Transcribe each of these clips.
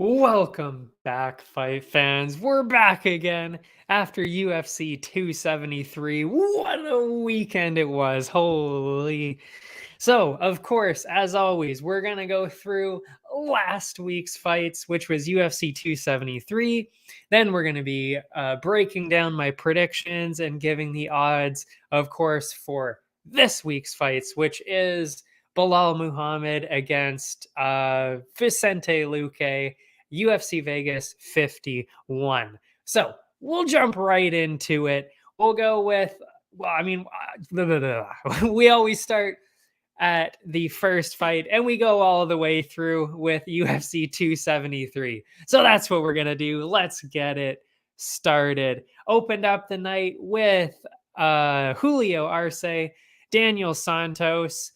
Welcome back, fight fans. We're back again after UFC 273. What a weekend it was. Holy. So, of course, as always, we're going to go through last week's fights, which was UFC 273. Then we're going to be breaking down my predictions and giving the odds, of course, for this week's fights, which is Bilal Muhammad against Vicente Luque. UFC Vegas 51. So we'll jump right into it. We'll go with, we always start at the first fight and we go all the way through with UFC 273. So that's what we're going to do. Let's get it started. Opened up the night with Julio Arce, Daniel Santos.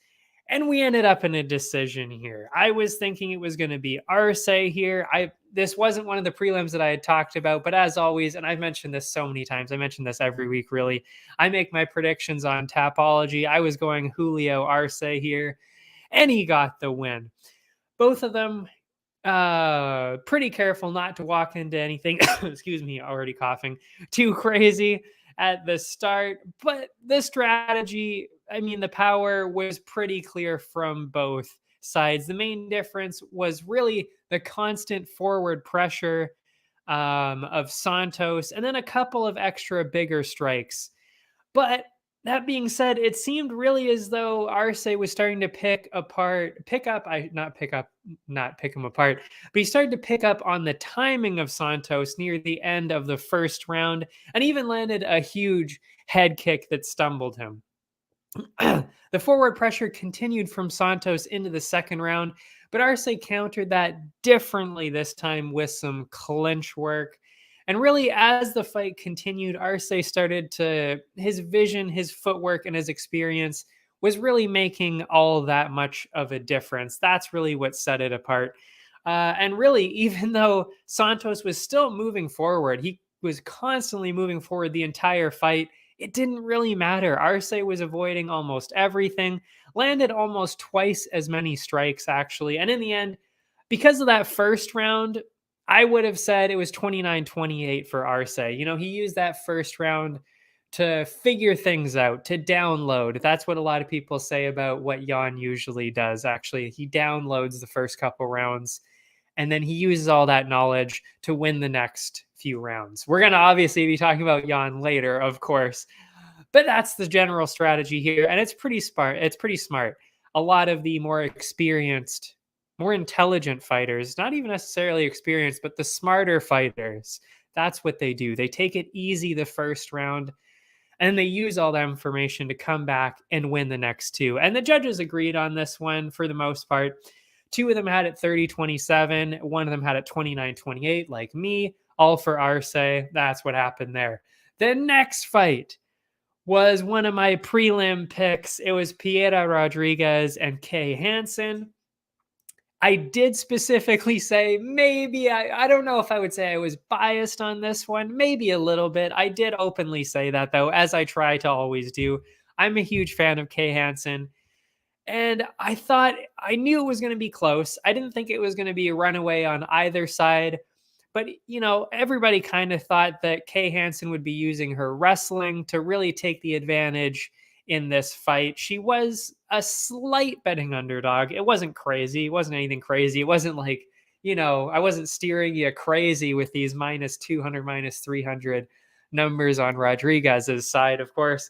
And we ended up in a decision here. I was thinking it was going to be Arce here. This wasn't one of the prelims that I had talked about, but as always, and I've mentioned this so many times, I mention this every week, really. I make my predictions on Tapology. I was going Julio Arce here, and he got the win. Both of them pretty careful not to walk into anything, excuse me, already coughing, too crazy at the start. But the strategy, the power was pretty clear from both sides. The main difference was really the constant forward pressure of Santos and then a couple of extra bigger strikes. But that being said, it seemed really as though Arce was starting to pick him apart, but he started to pick up on the timing of Santos near the end of the first round and even landed a huge head kick that stumbled him. The forward pressure continued from Santos into the second round, but Arce countered that differently this time with some clinch work. And really, as the fight continued, Arce started to, his vision, his footwork, and his experience was really making all that much of a difference. That's really what set it apart. And really, even though Santos was still moving forward, he was constantly moving forward the entire fight. It didn't really matter. Arce was avoiding almost everything, landed almost twice as many strikes, actually. And in the end, because of that first round, I would have said it was 29-28 for Arce. He used that first round to figure things out, to download. That's what a lot of people say about what Jan usually does, actually. He downloads the first couple rounds, and then he uses all that knowledge to win the next few rounds. We're going to obviously be talking about Jan later, of course, but that's the general strategy here, and it's pretty smart. A lot of the more experienced, more intelligent fighters, not even necessarily experienced, but the smarter fighters, that's what they do. They take it easy the first round, and they use all that information to come back and win the next two. And the judges agreed on this one for the most part. Two of them had it 30-27. One of them had it 29-28, like me, all for Arce. That's what happened there. The next fight was one of my prelim picks. It was Piera Rodriguez and Kay Hansen. I did specifically say maybe, I don't know if I would say I was biased on this one, maybe a little bit. I did openly say that, though, as I try to always do. I'm a huge fan of Kay Hansen. And I knew it was going to be close. I didn't think it was going to be a runaway on either side. But, everybody kind of thought that Kay Hansen would be using her wrestling to really take the advantage in this fight. She was a slight betting underdog. It wasn't crazy. It wasn't anything crazy. It wasn't like, I wasn't steering you crazy with these -200, -300 numbers on Rodriguez's side, of course.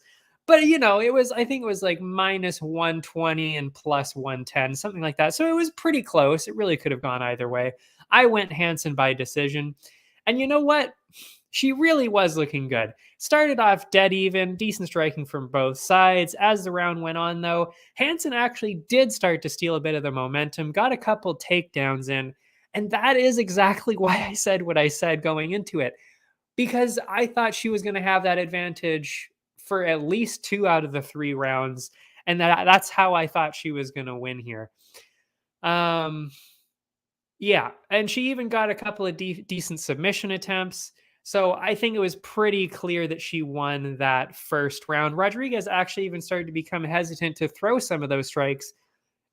But, I think it was like -120 and +110, something like that. So it was pretty close. It really could have gone either way. I went Hansen by decision. And you know what? She really was looking good. Started off dead even, decent striking from both sides. As the round went on, though, Hansen actually did start to steal a bit of the momentum, got a couple takedowns in. And that is exactly why I said what I said going into it. Because I thought she was going to have that advantage for at least 2 out of the 3 rounds. And that's how I thought she was going to win here. Yeah, and she even got a couple of decent submission attempts. So I think it was pretty clear that she won that first round. Rodriguez actually even started to become hesitant to throw some of those strikes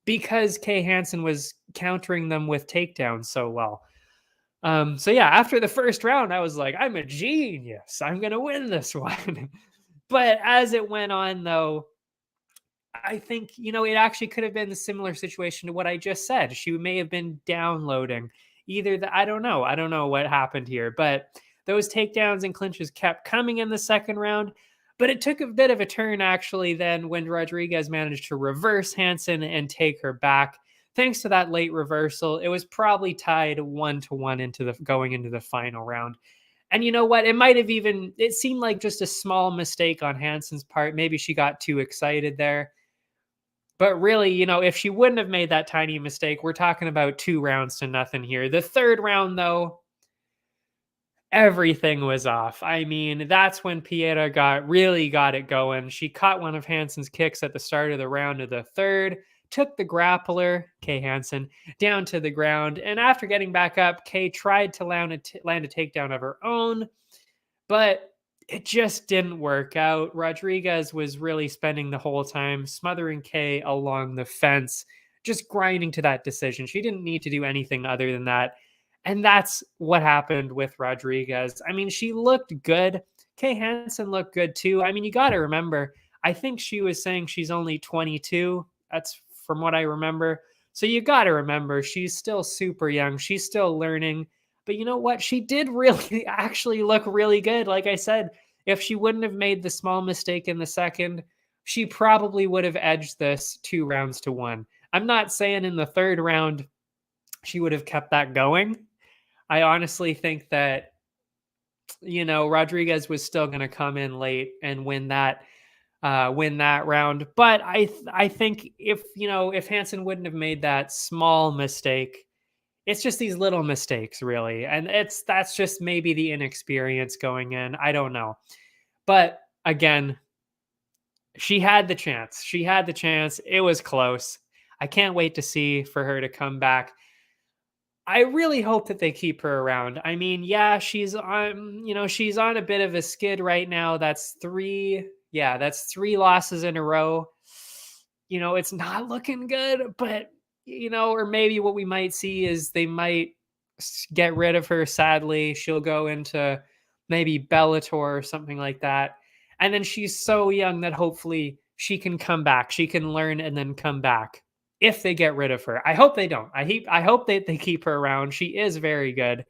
because Kay Hansen was countering them with takedowns so well. So yeah, after the first round, I was like, I'm a genius. I'm gonna win this one. But as it went on, though, I think, it actually could have been a similar situation to what I just said. She may have been downloading either the I don't know. I don't know what happened here, but those takedowns and clinches kept coming in the second round. But it took a bit of a turn actually then when Rodriguez managed to reverse Hansen and take her back. Thanks to that late reversal, it was probably tied 1-1 into the going into the final round. And you know what? It seemed like just a small mistake on Hansen's part. Maybe she got too excited there. But really, if she wouldn't have made that tiny mistake, we're talking about 2-0 here. The third round, though, everything was off. I mean, that's when Piera really got it going. She caught one of Hansen's kicks at the start of the round of the third, took the grappler, Kay Hansen, down to the ground. And after getting back up, Kay tried to land a takedown of her own, but it just didn't work out. Rodriguez was really spending the whole time smothering Kay along the fence, just grinding to that decision. She didn't need to do anything other than that. And that's what happened with Rodriguez. I mean, she looked good. Kay Hansen looked good too. I mean, you got to remember, I think she was saying she's only 22. That's from what I remember. So you got to remember, she's still super young. She's still learning. But you know what? She did really actually look really good. Like I said, if she wouldn't have made the small mistake in the second, she probably would have edged this 2-1. I'm not saying in the third round she would have kept that going. I honestly think that, Rodriguez was still going to come in late and win that round. But I think if Hansen wouldn't have made that small mistake, it's just these little mistakes, really. And that's just maybe the inexperience going in. I don't know. But again, she had the chance. She had the chance. It was close. I can't wait to see for her to come back. I really hope that they keep her around. I mean, yeah, she's on a bit of a skid right now. That's three losses in a row. It's not looking good, but or maybe what we might see is they might get rid of her. Sadly, she'll go into maybe Bellator or something like that. And then she's so young that hopefully she can come back. She can learn and then come back if they get rid of her. I hope they don't. I hope that they keep her around. She is very good.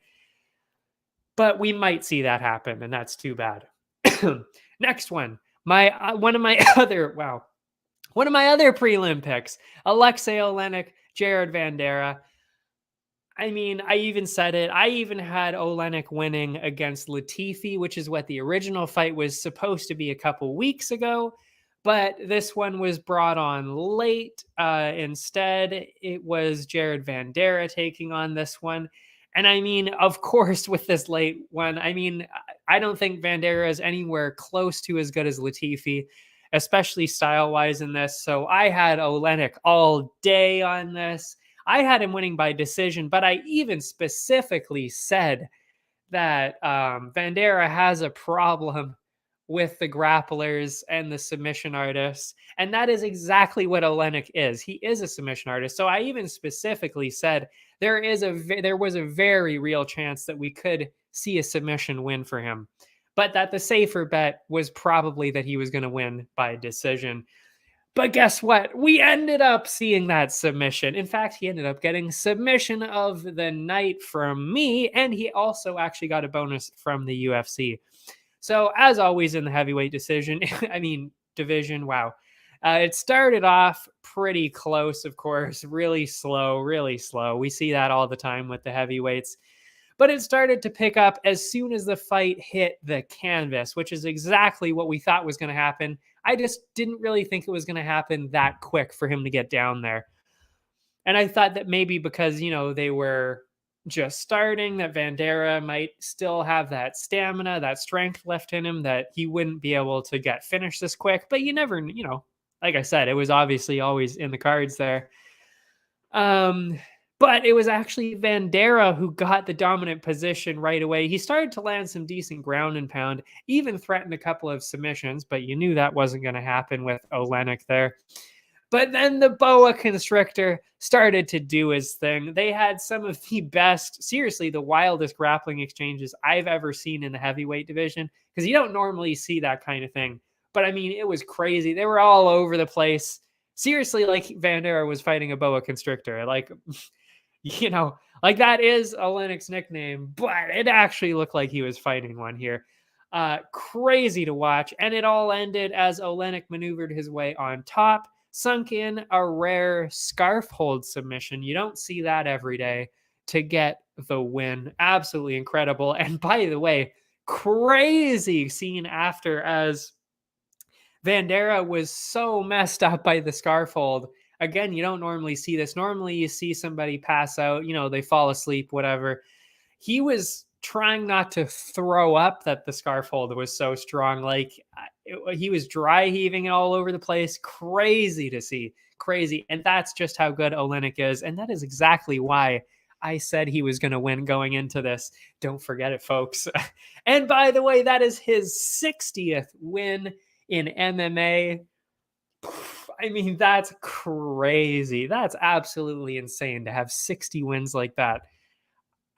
But we might see that happen, and that's too bad. Next one. One of my other prelim picks, Alexei Oleinik, Jared Vanderaa. I mean, I even said it. I even had Oleinik winning against Latifi, which is what the original fight was supposed to be a couple weeks ago. But this one was brought on late. Instead, it was Jared Vanderaa taking on this one. And I mean, of course, with this late one, I mean, I don't think Vanderaa is anywhere close to as good as Latifi, especially style-wise in this. So I had Oleinik all day on this. I had him winning by decision, but I even specifically said that Vanderaa has a problem with the grapplers and the submission artists. And that is exactly what Oleinik is. He is a submission artist. So I even specifically said there was a very real chance that we could see a submission win for him, but that the safer bet was probably that he was going to win by decision. But guess what? We ended up seeing that submission. In fact, he ended up getting submission of the night from me, and he also actually got a bonus from the UFC. So, as always in the heavyweight division, wow. It started off pretty close, of course, really slow, really slow. We see that all the time with the heavyweights. But it started to pick up as soon as the fight hit the canvas, which is exactly what we thought was going to happen. I just didn't really think it was going to happen that quick for him to get down there. And I thought that maybe because, they were just starting, that Vanderaa might still have that stamina, that strength left in him, that he wouldn't be able to get finished this quick. But you never, like I said, it was obviously always in the cards there. But it was actually Vanderaa who got the dominant position right away. He started to land some decent ground and pound, even threatened a couple of submissions, but you knew that wasn't going to happen with Oleinik there. But then the boa constrictor started to do his thing. They had some of the best, seriously, the wildest grappling exchanges I've ever seen in the heavyweight division, because you don't normally see that kind of thing. But I mean, it was crazy. They were all over the place. Seriously, like Vanderaa was fighting a boa constrictor. Like, like that is Oleinik's nickname, but it actually looked like he was fighting one here. Crazy to watch. And it all ended as Oleinik maneuvered his way on top, sunk in a rare scarf hold submission. You don't see that every day, to get the win. Absolutely incredible. And by the way, crazy scene after, as Vanderaa was so messed up by the scarf hold. Again, you don't normally see this. Normally you see somebody pass out, they fall asleep, whatever. He was trying not to throw up that the scarf hold was so strong. Like, he was dry heaving all over the place. Crazy to see. Crazy. And that's just how good Oleinik is. And that is exactly why I said he was going to win going into this. Don't forget it, folks. And by the way, that is his 60th win in MMA. I mean, that's crazy. That's absolutely insane to have 60 wins like that.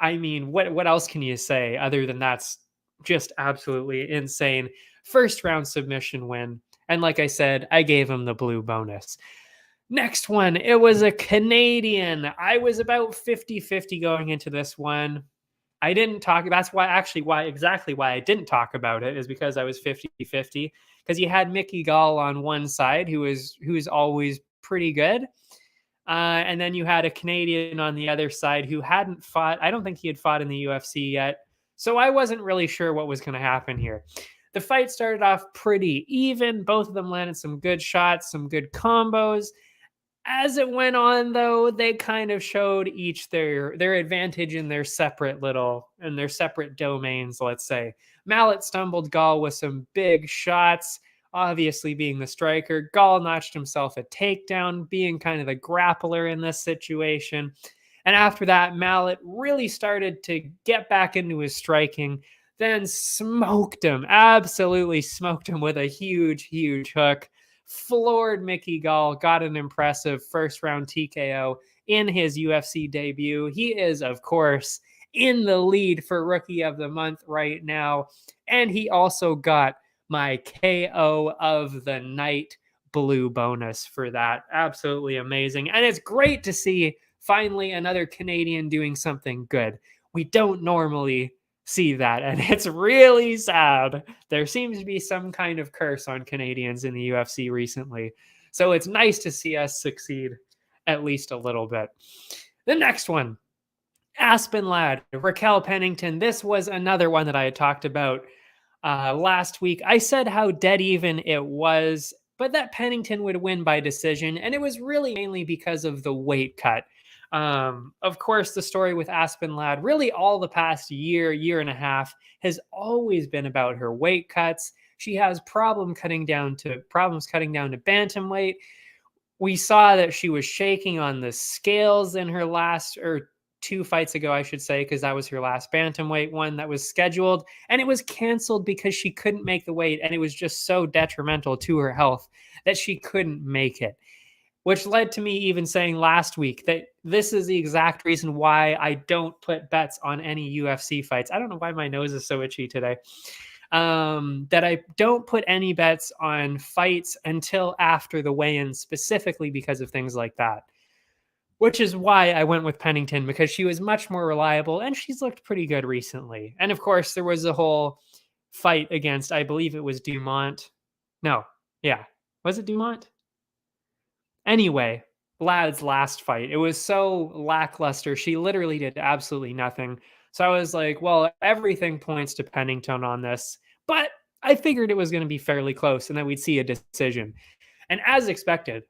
I mean, what else can you say other than that's just absolutely insane? First round submission win. And like I said, I gave him the BLÜ bonus. Next one, it was a Canadian. I was about 50-50 going into this one. I didn't talk. That's exactly why I didn't talk about it, is because I was 50-50, because you had Mickey Gall on one side, who's always pretty good. And then you had a Canadian on the other side who hadn't fought. I don't think he had fought in the UFC yet. So I wasn't really sure what was going to happen here. The fight started off pretty even. Both of them landed some good shots, some good combos. As it went on, though, they kind of showed each their advantage in their separate domains, let's say. Malott stumbled Gall with some big shots, obviously being the striker. Gall notched himself a takedown, being kind of the grappler in this situation. And after that, Malott really started to get back into his striking, then smoked him, absolutely smoked him with a huge, huge hook. Floored Mickey Gall, got an impressive first round TKO in his UFC debut. He is, of course, in the lead for Rookie of the Month right now. And he also got my KO of the night BLÜ bonus for that. Absolutely amazing. And it's great to see finally another Canadian doing something good. We don't normally see that, and it's really sad. There seems to be some kind of curse on Canadians in the UFC recently, so it's nice to see us succeed at least a little bit. The next one, Aspen Ladd, Raquel Pennington. This was another one that I had talked about last week. I said how dead even it was, but that Pennington would win by decision, and it was really mainly because of the weight cut. Of course, the story with Aspen Ladd, really all the past year and a half, has always been about her weight cuts. She has problems cutting down to bantamweight. We saw that she was shaking on the scales in her last, or 2 fights ago, I should say, because that was her last bantamweight one that was scheduled, and it was canceled because she couldn't make the weight, and it was just so detrimental to her health that she couldn't make it. Which led to me even saying last week that this is the exact reason why I don't put bets on any UFC fights. I don't know why my nose is so itchy today. That I don't put any bets on fights until after the weigh-in, specifically because of things like that. Which is why I went with Pennington, because she was much more reliable and she's looked pretty good recently. And of course, there was a whole fight against, I believe it was Dumont. No, yeah. Was it Dumont? Anyway, Ladd's last fight, it was so lackluster. She literally did absolutely nothing. So I was like, well, everything points to Pennington on this. But I figured it was going to be fairly close and that we'd see a decision. And as expected,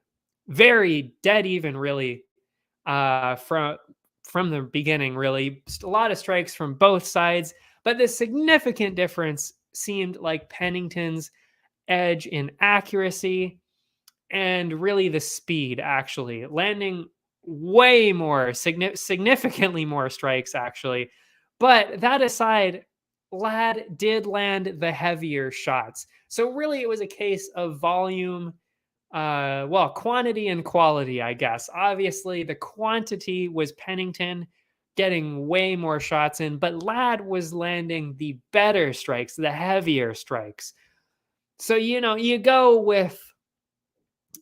very dead even, really, from the beginning, really. A lot of strikes from both sides. But the significant difference seemed like Pennington's edge in accuracy and really the speed, actually landing way more, significantly more strikes, actually. But that aside, Ladd did land the heavier shots. So really it was a case of volume well, quantity and quality, I guess. Obviously, the quantity was Pennington getting way more shots in, but Ladd was landing the better strikes, the heavier strikes. So, you go with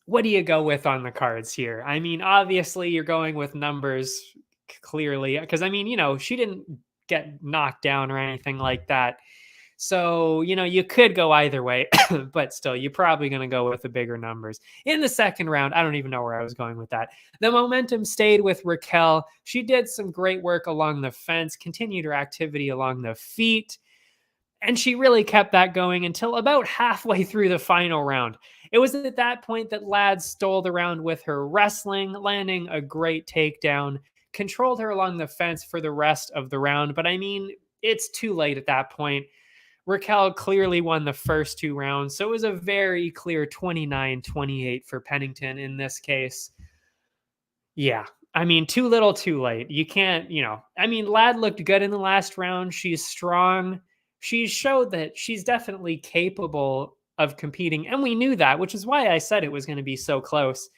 what do you go with on the cards here? I mean, obviously, you're going with numbers clearly, because she didn't get knocked down or anything like that. So, you could go either way, but still, you're probably going to go with the bigger numbers. In the second round, I don't even know where I was going with that. The momentum stayed with Raquel. She did some great work along the fence, continued her activity along the feet, and she really kept that going until about halfway through the final round. It was at that point that Ladd stole the round with her wrestling, landing a great takedown, controlled her along the fence for the rest of the round. But it's too late at that point. Raquel clearly won the first two rounds, so it was a very clear 29-28 for Pennington in this case. Yeah, too little, too late. You can't, Ladd looked good in the last round. She's strong. She showed that she's definitely capable of competing, and we knew that, which is why I said it was going to be so close.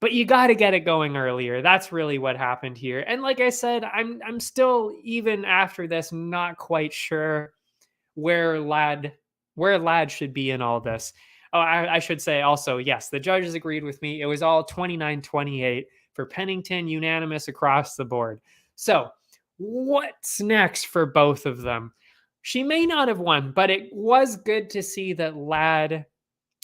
But you got to get it going earlier. That's really what happened here. And like I said, I'm still, even after this, not quite sure where Ladd should be in all this. Oh, I should say also, yes, the judges agreed with me. It was all 29-28 for Pennington, unanimous across the board. So what's next for both of them? She may not have won, but it was good to see that Ladd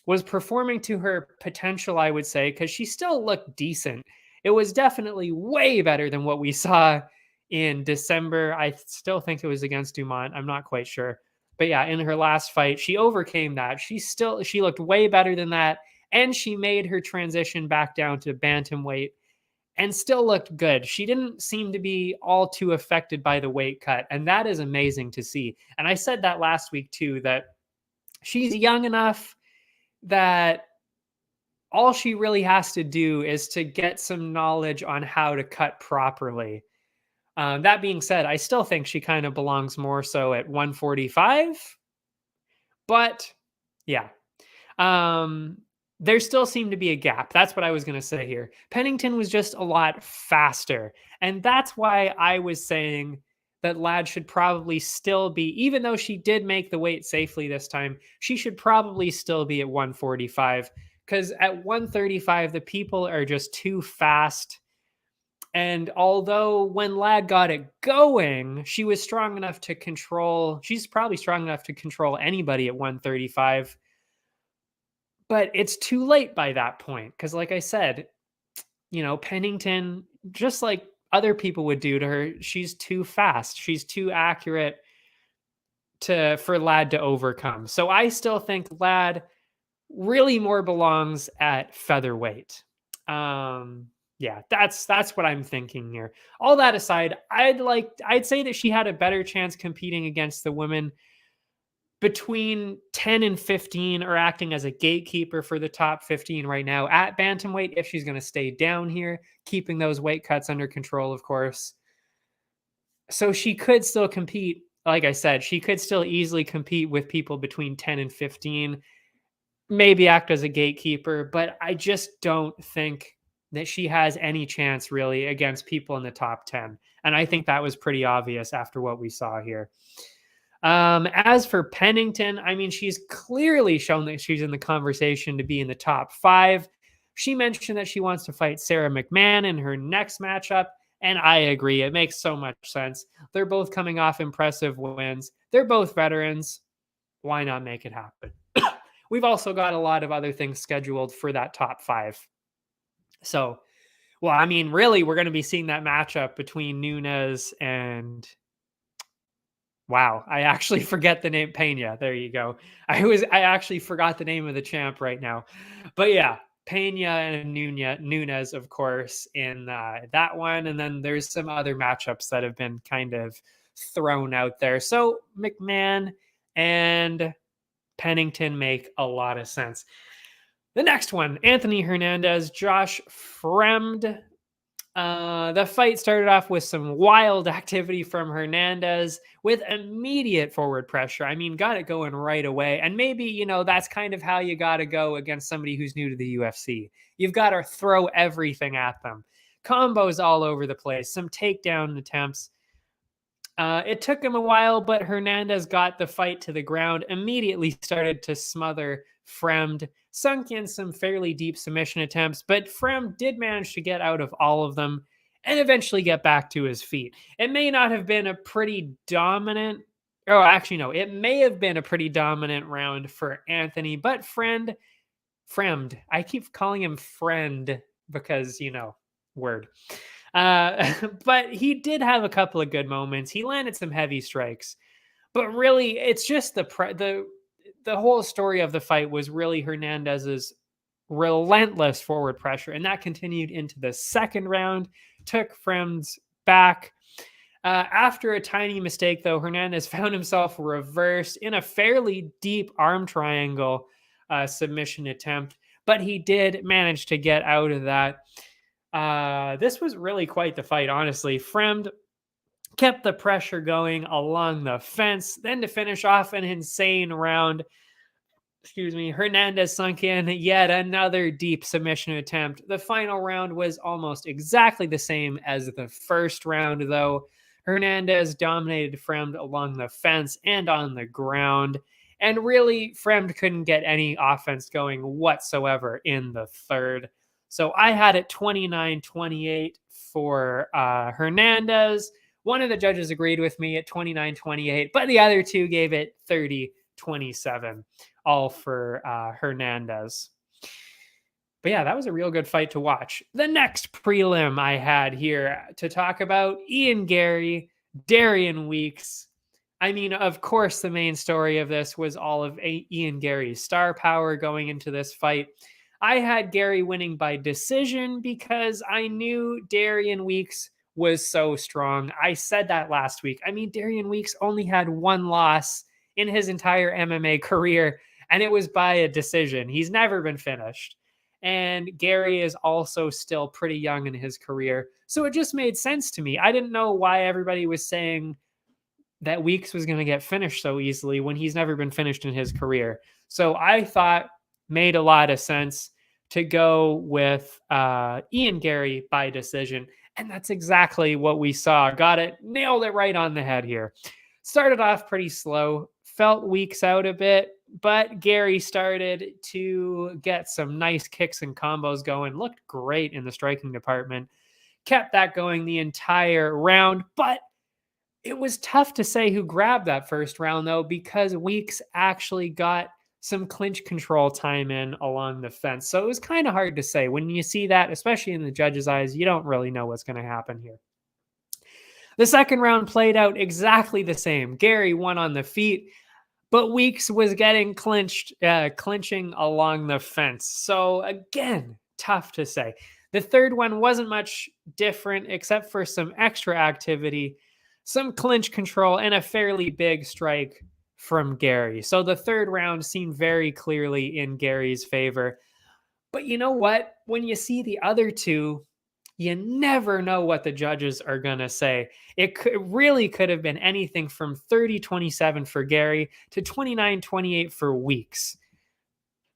was performing to her potential, I would say, because she still looked decent. It was definitely way better than what we saw in December. I still think it was against Dumont. I'm not quite sure. But yeah, in her last fight, she overcame that. She looked way better than that. And she made her transition back down to bantamweight and still looked good. She didn't seem to be all too affected by the weight cut. And that is amazing to see. And I said that last week too, that she's young enough that all she really has to do is to get some knowledge on how to cut properly. That being said, I still think she kind of belongs more so at 145. But yeah, there still seemed to be a gap. That's what I was going to say here. Pennington was just a lot faster. And that's why I was saying that Ladd should probably still be, even though she did make the weight safely this time, she should probably still be at 145. Because at 135, the people are just too fast. And although when Ladd got it going, she was strong enough to control, she's probably strong enough to control anybody at 135. But it's too late by that point. Because like I said, Pennington, just like other people would do to her, she's too fast. She's too accurate for Ladd to overcome. So I still think Ladd really more belongs at featherweight. Yeah, that's what I'm thinking here. All that aside, I'd say that she had a better chance competing against the women between 10 and 15, or acting as a gatekeeper for the top 15 right now at bantamweight, if she's going to stay down here, keeping those weight cuts under control, of course. So she could still compete. Like I said, she could still easily compete with people between 10 and 15, maybe act as a gatekeeper, but I just don't think that she has any chance really against people in the top 10. And I think that was pretty obvious after what we saw here. As for Pennington, she's clearly shown that she's in the conversation to be in the top 5. She mentioned that she wants to fight Sarah McMahon in her next matchup, and I agree. It makes so much sense. They're both coming off impressive wins. They're both veterans. Why not make it happen? We've also got a lot of other things scheduled for that top 5. So, really, we're going to be seeing that matchup between Nunes and... Wow, I actually forget the name. Pena. There you go. I actually forgot the name of the champ right now. But yeah, Pena and Nunes, of course, in that one. And then there's some other matchups that have been kind of thrown out there. So McMahon and Pennington make a lot of sense. The next one, Anthony Hernandez, Josh Fremd. The fight started off with some wild activity from Hernandez with immediate forward pressure. I mean, got it going right away. And maybe, that's kind of how you got to go against somebody who's new to the UFC. You've got to throw everything at them. Combos all over the place, some takedown attempts. It took him a while, but Hernandez got the fight to the ground, immediately started to smother Fremd, sunk in some fairly deep submission attempts, but Fremd did manage to get out of all of them and eventually get back to his feet. It may not have been a pretty dominant, oh, actually, no, it may have been a pretty dominant round for Anthony, but Fremd, I keep calling him friend because, word. But he did have a couple of good moments. He landed some heavy strikes, but really, it's just the whole story of the fight was really Hernandez's relentless forward pressure, and that continued into the second round. Took Fremd's back. After a tiny mistake, though, Hernandez found himself reversed in a fairly deep arm triangle submission attempt, but he did manage to get out of that. This was really quite the fight, honestly. Fremd kept the pressure going along the fence. Then to finish off an insane round, Hernandez sunk in yet another deep submission attempt. The final round was almost exactly the same as the first round, though. Hernandez dominated Fremd along the fence and on the ground. And really, Fremd couldn't get any offense going whatsoever in the third. So I had it 29-28 for Hernandez. One of the judges agreed with me at 29-28, but the other two gave it 30-27, all for Hernandez. But yeah, that was a real good fight to watch. The next prelim I had here to talk about, Ian Garry, Darian Weeks. I mean, of course, the main story of this was all of Ian Garry's star power going into this fight. I had Garry winning by decision because I knew Darian Weeks was so strong. I said that last week. I mean, Darian Weeks only had one loss in his entire MMA career, and it was by a decision. He's never been finished. And Garry is also still pretty young in his career. So it just made sense to me. I didn't know why everybody was saying that Weeks was going to get finished so easily when he's never been finished in his career. So I thought made a lot of sense to go with Ian Garry by decision. And that's exactly what we saw. Got it, nailed it right on the head here. Started off pretty slow, felt Weeks out a bit, but Garry started to get some nice kicks and combos going. Looked great in the striking department. Kept that going the entire round, but it was tough to say who grabbed that first round, though, because Weeks actually got some clinch control time in along the fence. So it was kind of hard to say. When you see that, especially in the judge's eyes, you don't really know what's going to happen here. The second round played out exactly the same. Garry won on the feet, but Weeks was getting clinching along the fence. So again, tough to say. The third one wasn't much different except for some extra activity, some clinch control, and a fairly big strike from Garry. So the third round seemed very clearly in Gary's favor. But you know what? When you see the other two, you never know what the judges are going to say. It really could have been anything from 30-27 for Garry to 29-28 for Weeks.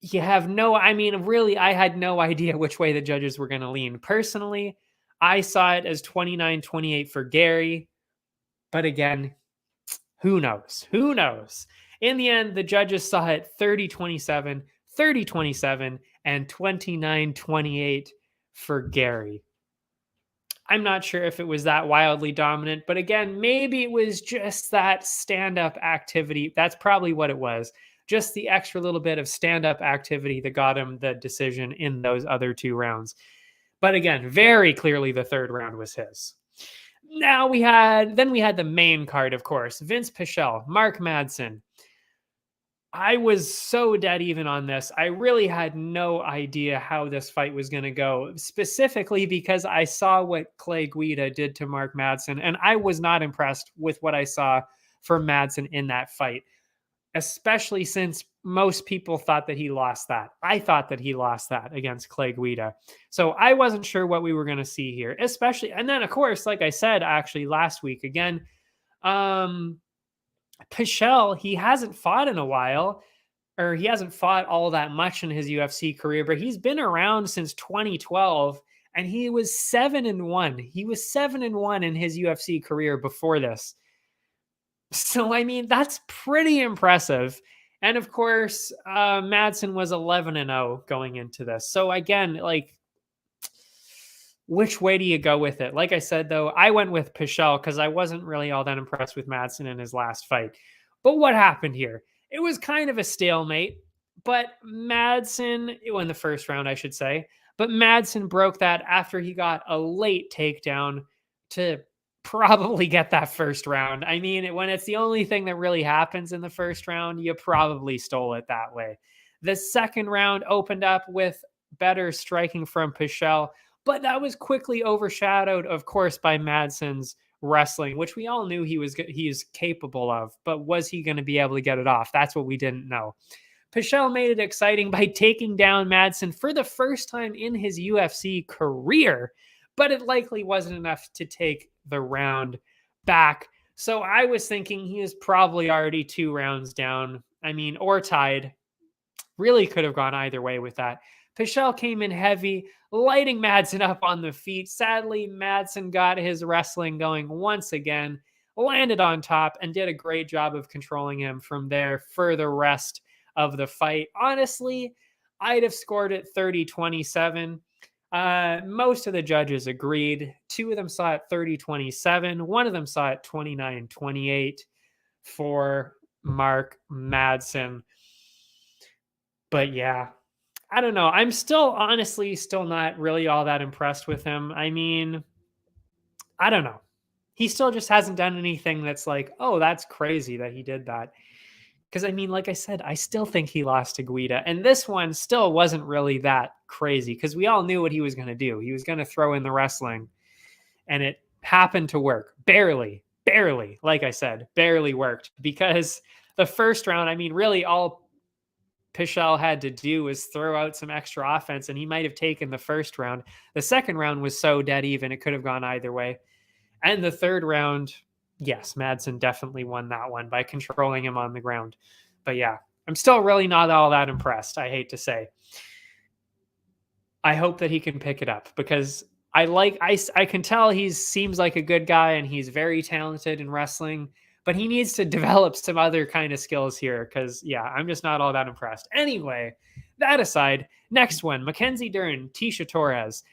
You have really, I had no idea which way the judges were going to lean. Personally, I saw it as 29-28 for Garry. But again, who knows? Who knows? In the end, the judges saw it 30-27, 30-27, and 29-28 for Garry. I'm not sure if it was that wildly dominant, but again, maybe it was just that stand-up activity. That's probably what it was. Just the extra little bit of stand-up activity that got him the decision in those other two rounds. But again, very clearly the third round was his. Now we had the main card, of course. Vince Pichel, Mark Madsen. I was so dead even on this. I really had no idea how this fight was going to go, specifically because I saw what Clay Guida did to Mark Madsen, and I was not impressed with what I saw from Madsen in that fight, especially since most people thought that he lost that. I thought that he lost that against Clay Guida. So I wasn't sure what we were going to see here, especially. And then, of course, like I said, actually last week again, Pichel, he hasn't fought in a while, or he hasn't fought all that much in his UFC career, but he's been around since 2012 and he was 7-1. He was 7-1 in his UFC career before this. So, I mean, that's pretty impressive. And of course, Madsen was 11-0 going into this. So again, like, which way do you go with it? Like I said, though, I went with Pichel because I wasn't really all that impressed with Madsen in his last fight. But what happened here? It was kind of a stalemate, but Madsen, in the first round, I should say, but Madsen broke that after he got a late takedown to probably get that first round. I mean, when it's the only thing that really happens in the first round, you probably stole it that way. The second round opened up with better striking from Pichel, but that was quickly overshadowed, of course, by Madsen's wrestling, which we all knew he is capable of, but was he going to be able to get it off? That's what we didn't know. Pichel made it exciting by taking down Madsen for the first time in his UFC career, but it likely wasn't enough to take the round back. So I was thinking he is probably already 2 rounds down. I mean, or tied. Really could have gone either way with that. Pichel came in heavy, lighting Madsen up on the feet. Sadly, Madsen got his wrestling going once again, landed on top, and did a great job of controlling him from there for the rest of the fight. Honestly, I'd have scored it 30-27. Most of the judges agreed. 2 of them saw it 30-27. One of them saw it 29-28 for Mark Madsen. But yeah, I don't know. I'm honestly still not really all that impressed with him. I mean, I don't know. He still just hasn't done anything that's like, oh, that's crazy that he did that. Because, I mean, like I said, I still think he lost to Guida. And this one still wasn't really that crazy because we all knew what he was going to do. He was going to throw in the wrestling. And it happened to work. Barely. Like I said, barely worked. Because the first round, I mean, really all Pichel had to do was throw out some extra offense, and he might have taken the first round. The second round was so dead even, it could have gone either way. And the third round, yes, Madsen definitely won that one by controlling him on the ground. But yeah, I'm still really not all that impressed, I hate to say. I hope that he can pick it up because I can tell he seems like a good guy and he's very talented in wrestling, but he needs to develop some other kind of skills here because, yeah, I'm just not all that impressed. Anyway, that aside, next one, Mackenzie Dern, Tecia Torres.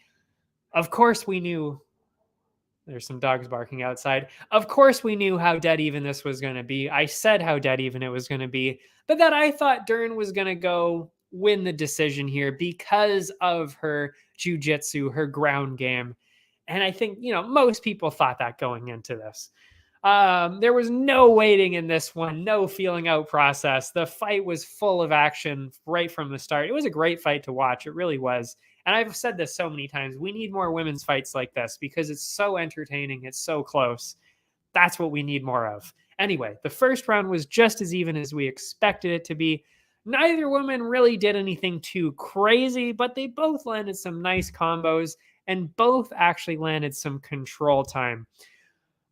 Of course we knew. There's some dogs barking outside. Of course we knew how dead even this was going to be. I said how dead even it was going to be, but that I thought Dern was going to go win the decision here because of her jiu-jitsu, her ground game. And I think, most people thought that going into this. There was no waiting in this one, no feeling out process. The fight was full of action right from the start. It was a great fight to watch. It really was. And I've said this so many times. We need more women's fights like this because it's so entertaining. It's so close. That's what we need more of. Anyway, the first round was just as even as we expected it to be. Neither woman really did anything too crazy, but they both landed some nice combos and both actually landed some control time.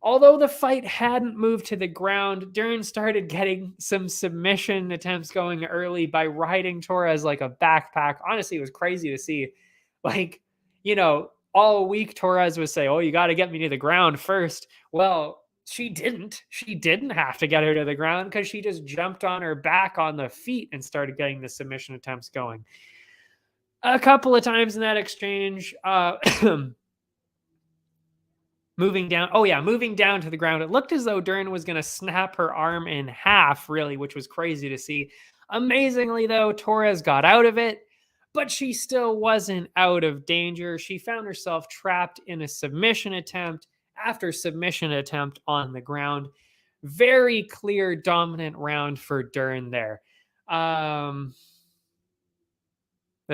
Although the fight hadn't moved to the ground, Dern started getting some submission attempts going early by riding Torres like a backpack. Honestly, it was crazy to see. Like, all week Torres would say, oh, you got to get me to the ground first. Well, she didn't. She didn't have to get her to the ground because she just jumped on her back on the feet and started getting the submission attempts going. A couple of times in that exchange, moving down to the ground, it looked as though Dern was going to snap her arm in half, really, which was crazy to see. Amazingly, though, Torres got out of it, but she still wasn't out of danger. She found herself trapped in a submission attempt after submission attempt on the ground. Very clear, dominant round for Dern there. The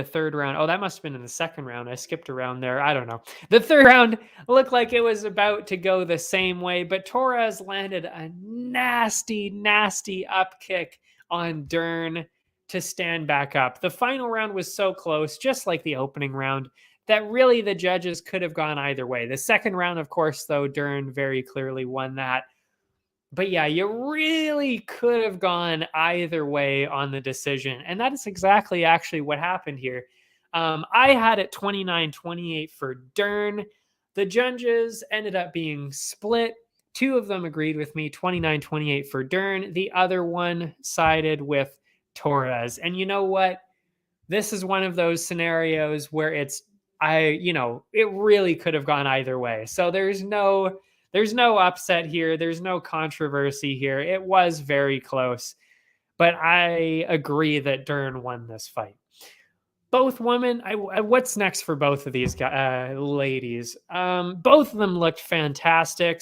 third round. Oh, that must have been in the second round. I skipped around there. I don't know. The third round looked like it was about to go the same way, but Torres landed a nasty, nasty up kick on Dern. to stand back up. The final round was so close, just like the opening round, that really the judges could have gone either way. The second round, of course, though, Dern very clearly won that. But yeah, you really could have gone either way on the decision. And that is exactly actually what happened here. I had it 29-28 for Dern. The judges ended up being split. Two of them agreed with me, 29-28 for Dern. The other one sided with Torres. And you know what? This is one of those scenarios where it really could have gone either way. So there's no upset here. There's no controversy here. It was very close, but I agree that Dern won this fight. Both women, what's next for both of these ladies? Both of them looked fantastic.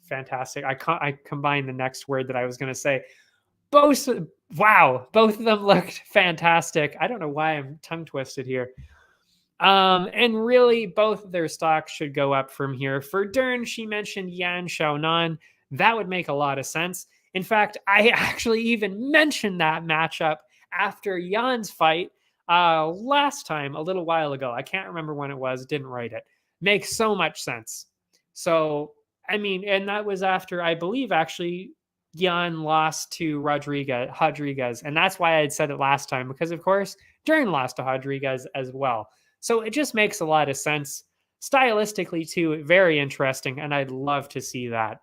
Fantastic. I combined the next word that I was going to say. Both of them looked fantastic. I don't know why I'm tongue twisted here. And really, both of their stocks should go up from here. For Dern, she mentioned Yan Xiaonan. That would make a lot of sense. In fact, I actually even mentioned that matchup after Yan's fight last time, a little while ago. I can't remember when it was. Didn't write it. Makes so much sense. So, I mean, and that was after, I believe, actually, Yan lost to Rodriguez. And that's why I had said it last time, because, of course, Dern lost to Rodriguez as well. So it just makes a lot of sense. Stylistically, too, very interesting, and I'd love to see that.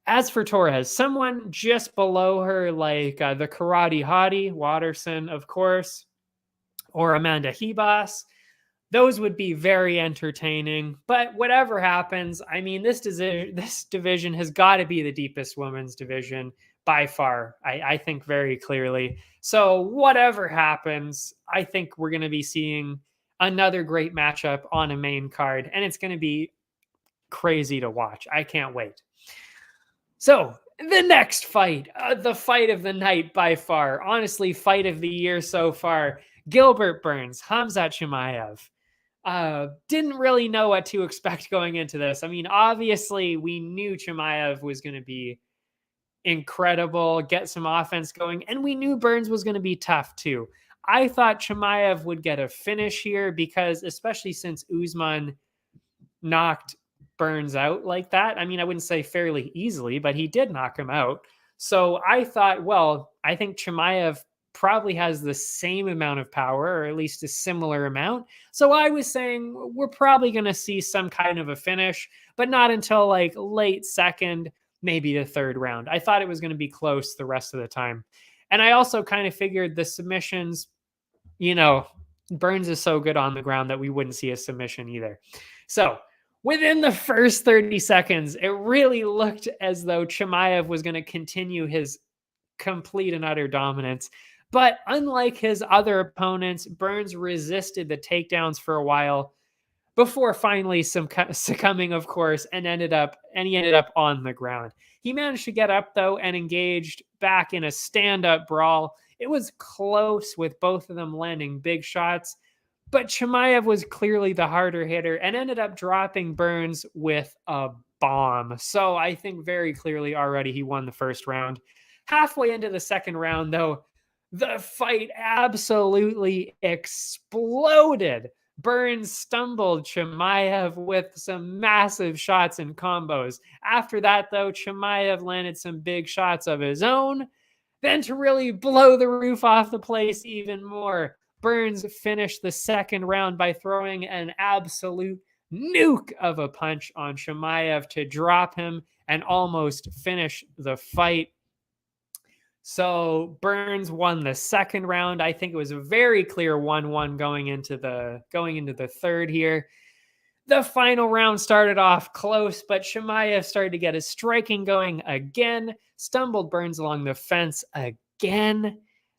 As for Torres, someone just below her, like the Karate Hottie, Watterson, of course, or Amanda Hebas, those would be very entertaining. But whatever happens, I mean, this division has got to be the deepest women's division by far, I think very clearly. So whatever happens, I think we're going to be seeing another great matchup on a main card, and it's going to be crazy to watch. I can't wait. So the next fight, the fight of the night by far, honestly, fight of the year so far, Gilbert Burns, Khamzat Chimaev. Didn't really know what to expect going into this. I mean, obviously, we knew Chimaev was going to be incredible, get some offense going, and we knew Burns was going to be tough too. I thought Chimaev would get a finish here because, especially since Usman knocked Burns out like that. I mean, I wouldn't say fairly easily, but he did knock him out. So I thought, well, I think Chimaev probably has the same amount of power, or at least a similar amount. So I was saying we're probably going to see some kind of a finish, but not until like late second, maybe the third round. I thought it was going to be close the rest of the time. And I also kind of figured the submissions, Burns is so good on the ground that we wouldn't see a submission either. So within the first 30 seconds, it really looked as though Chimaev was going to continue his complete and utter dominance. But unlike his other opponents, Burns resisted the takedowns for a while before finally succumbing, of course, and he ended up on the ground. He managed to get up, though, and engaged back in a stand-up brawl. It was close with both of them landing big shots, but Chimaev was clearly the harder hitter and ended up dropping Burns with a bomb. So I think very clearly already he won the first round. Halfway into the second round, though, the fight absolutely exploded. Burns stumbled Chimaev with some massive shots and combos. After that, though, Chimaev landed some big shots of his own. Then to really blow the roof off the place even more, Burns finished the second round by throwing an absolute nuke of a punch on Chimaev to drop him and almost finish the fight. So Burns won the second round. I think it was a very clear 1-1 going into the third here. The final round started off close, but Chimaev started to get his striking going again, stumbled Burns along the fence again.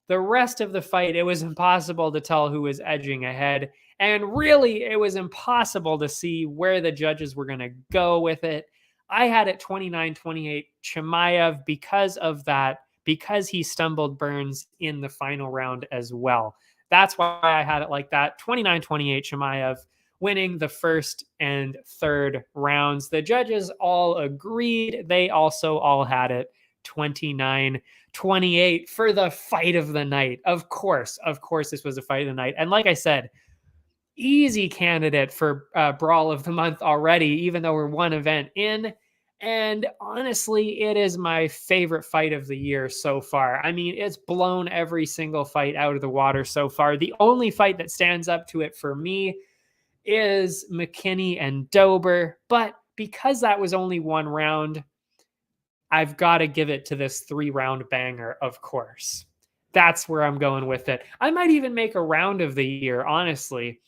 The rest of the fight, it was impossible to tell who was edging ahead. And really, it was impossible to see where the judges were going to go with it. I had it 29-28 Chimaev because of that, because he stumbled Burns in the final round as well. That's why I had it like that. 29-28 Chimaev winning the first and third rounds. The judges all agreed. They also all had it 29-28 for the fight of the night. Of course, this was a fight of the night. And like I said, easy candidate for Brawl of the Month already, even though we're one event in. And honestly, it is my favorite fight of the year so far. I mean, it's blown every single fight out of the water so far. The only fight that stands up to it for me is McKinney and Dober. But because that was only one round, I've got to give it to this 3-round banger, of course. That's where I'm going with it. I might even make a round of the year, honestly.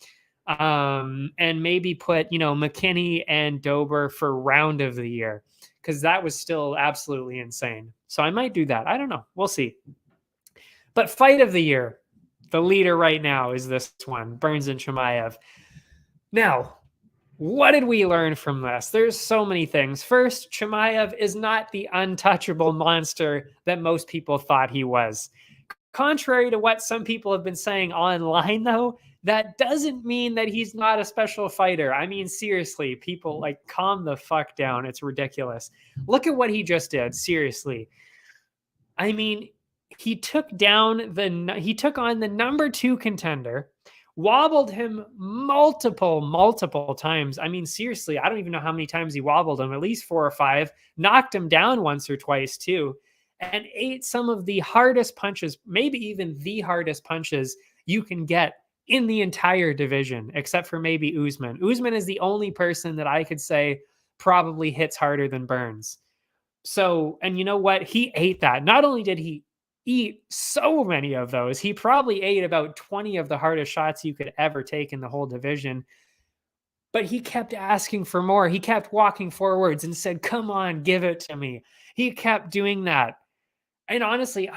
And maybe put, McKinney and Dober for round of the year, because that was still absolutely insane. So I might do that. I don't know. We'll see. But fight of the year, the leader right now is this one, Burns and Chimaev. Now, what did we learn from this? There's so many things. First, Chimaev is not the untouchable monster that most people thought he was. Contrary to what some people have been saying online, though, that doesn't mean that he's not a special fighter. I mean, seriously, people, calm the fuck down. It's ridiculous. Look at what he just did. Seriously. I mean, he took on the number 2 contender, wobbled him multiple times. I mean, seriously, I don't even know how many times he wobbled him, at least 4 or 5, knocked him down once or twice too, and ate some of the hardest punches, maybe even the hardest punches you can get in the entire division, except for maybe Usman. Usman is the only person that I could say probably hits harder than Burns. So, and you know what? He ate that. Not only did he eat so many of those, he probably ate about 20 of the hardest shots you could ever take in the whole division. But he kept asking for more. He kept walking forwards and said, "Come on, give it to me." He kept doing that. And honestly,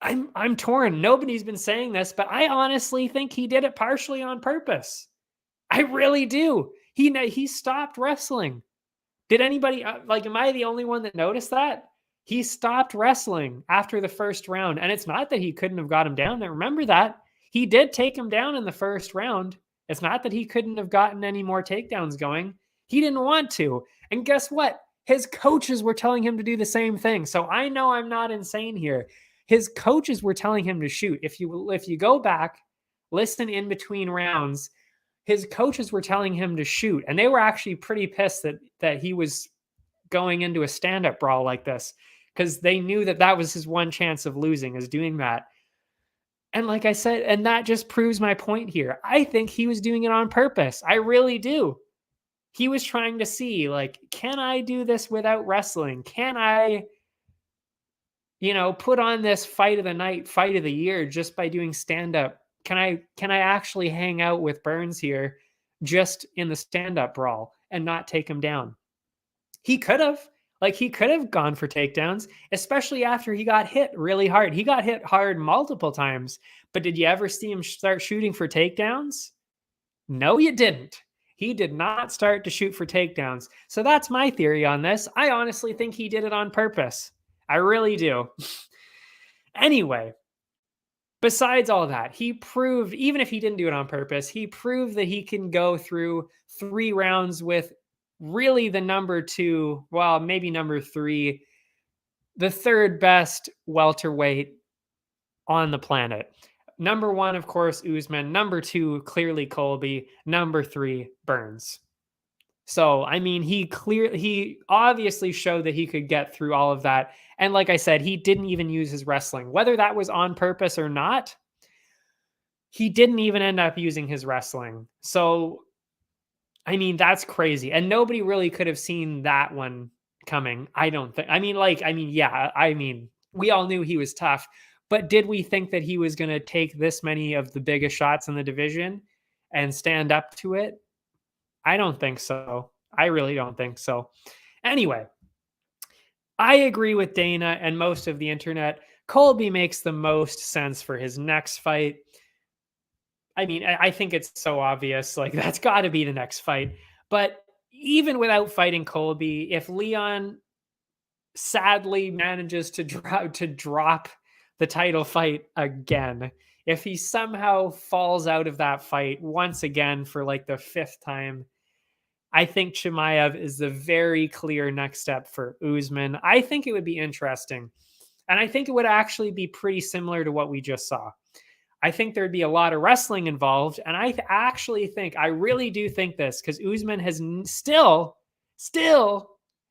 I'm torn. Nobody's been saying this, but I honestly think he did it partially on purpose. I really do. He stopped wrestling. Did anybody, am I the only one that noticed that? He stopped wrestling after the first round. And it's not that he couldn't have got him down there. Remember that. He did take him down in the first round. It's not that he couldn't have gotten any more takedowns going. He didn't want to. And guess what? His coaches were telling him to do the same thing. So I know I'm not insane here. His coaches were telling him to shoot. If you go back, listen in between rounds, his coaches were telling him to shoot. And they were actually pretty pissed that he was going into a stand-up brawl like this, because they knew that was his one chance of losing, is doing that. And like I said, and that just proves my point here. I think he was doing it on purpose. I really do. He was trying to see, can I do this without wrestling? Can I, put on this fight of the night, fight of the year just by doing stand-up? Can I actually hang out with Burns here just in the stand-up brawl and not take him down? He could have. He could have gone for takedowns, especially after he got hit really hard. He got hit hard multiple times, but did you ever see him start shooting for takedowns? No, you didn't. He did not start to shoot for takedowns. So that's my theory on this. I honestly think he did it on purpose. I really do. Anyway, besides all that, he proved, even if he didn't do it on purpose, he proved that he can go through 3 rounds with really the number 2, well, maybe number 3, the 3rd best welterweight on the planet. Number 1, of course, Usman. Number 2, clearly Colby. Number 3, Burns. So, I mean, he obviously showed that he could get through all of that. And like I said, he didn't even use his wrestling. Whether that was on purpose or not, he didn't even end up using his wrestling. So, I mean, that's crazy. And nobody really could have seen that one coming. I don't think. We all knew he was tough. But did we think that he was going to take this many of the biggest shots in the division and stand up to it? I don't think so. I really don't think so. Anyway, I agree with Dana and most of the internet. Colby makes the most sense for his next fight. I mean, I think it's so obvious. That's got to be the next fight. But even without fighting Colby, if Leon sadly manages to drop the title fight again, if he somehow falls out of that fight once again for the 5th time, I think Chimaev is the very clear next step for Usman. I think it would be interesting. And I think it would actually be pretty similar to what we just saw. I think there'd be a lot of wrestling involved. And I actually think, I really do think this, because Usman has still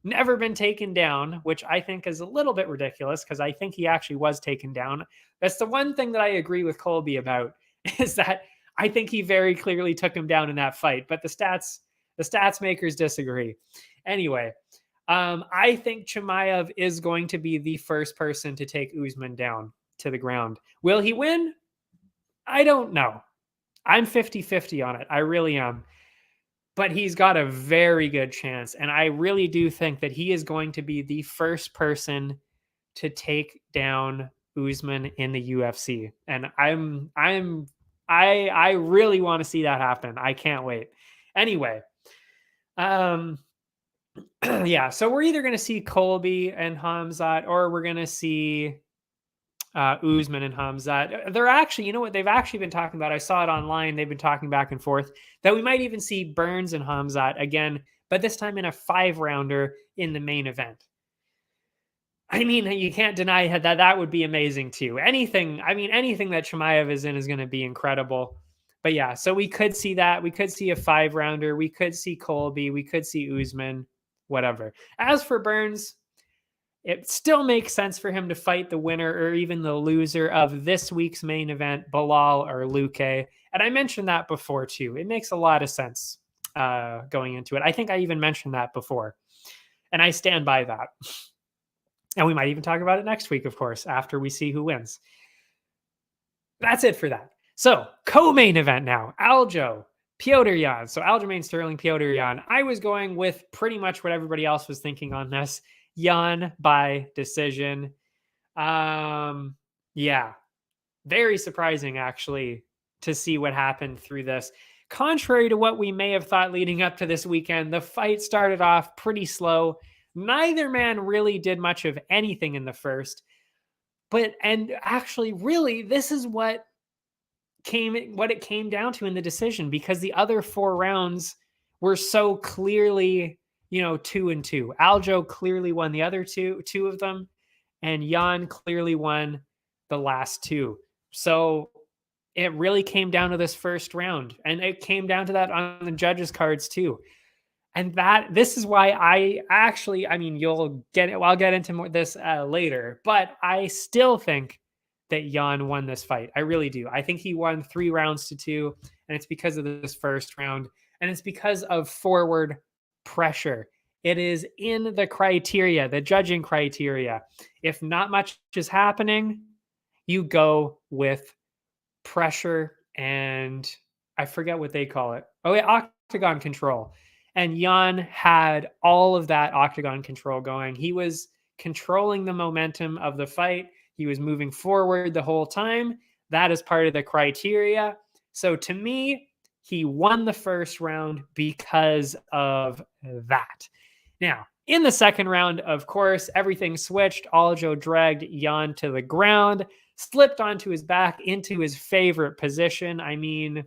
never been taken down, which I think is a little bit ridiculous because I think he actually was taken down. That's the one thing that I agree with Colby about, is that I think he very clearly took him down in that fight, but the stats makers disagree. Anyway, I think Chimaev is going to be the first person to take Usman down to the ground. Will he win? I don't know. I'm 50-50 on it. I really am. But he's got a very good chance. And I really do think that he is going to be the first person to take down Usman in the UFC. And I really want to see that happen. I can't wait. Anyway, yeah, so we're either going to see Colby and Khamzat, or we're going to see Usman and Khamzat. They're actually, you know what they've actually been talking about? I saw it online. They've been talking back and forth that we might even see Burns and Khamzat again, but this time in a 5-rounder in the main event. I mean, you can't deny that would be amazing too. Anything that Chimaev is in is going to be incredible. But yeah, so we could see that. We could see a 5-rounder. We could see Colby. We could see Usman, whatever. As for Burns, it still makes sense for him to fight the winner or even the loser of this week's main event, Bilal or Luke. And I mentioned that before too. It makes a lot of sense going into it. I think I even mentioned that before. And I stand by that. And we might even talk about it next week, of course, after we see who wins. That's it for that. So, co-main event now. Aljo, Petr Yan. So, Aljamain Sterling, Petr Yan. I was going with pretty much what everybody else was thinking on this. Yan by decision. Yeah. Very surprising, actually, to see what happened through this. Contrary to what we may have thought leading up to this weekend, the fight started off pretty slow. Neither man really did much of anything in the first. And actually, really, this is what it came down to in the decision, because the other 4 rounds were so clearly, 2-2. Aljo clearly won the other two of them, and Yan clearly won the last 2. So it really came down to this first round, and it came down to that on the judges' cards too. And this is why you'll get it. I'll get into more this later, but I still think that Yan won this fight. I really do. I think he won 3 rounds to 2, and it's because of this first round, and it's because of forward pressure. It is in the criteria, the judging criteria. If not much is happening, you go with pressure, and I forget what they call it. Oh, yeah, octagon control. And Yan had all of that octagon control going. He was controlling the momentum of the fight. He was moving forward the whole time. That is part of the criteria. So to me, he won the first round because of that. Now, in the second round, of course, everything switched. Aljo dragged Yan to the ground, slipped onto his back into his favorite position. I mean,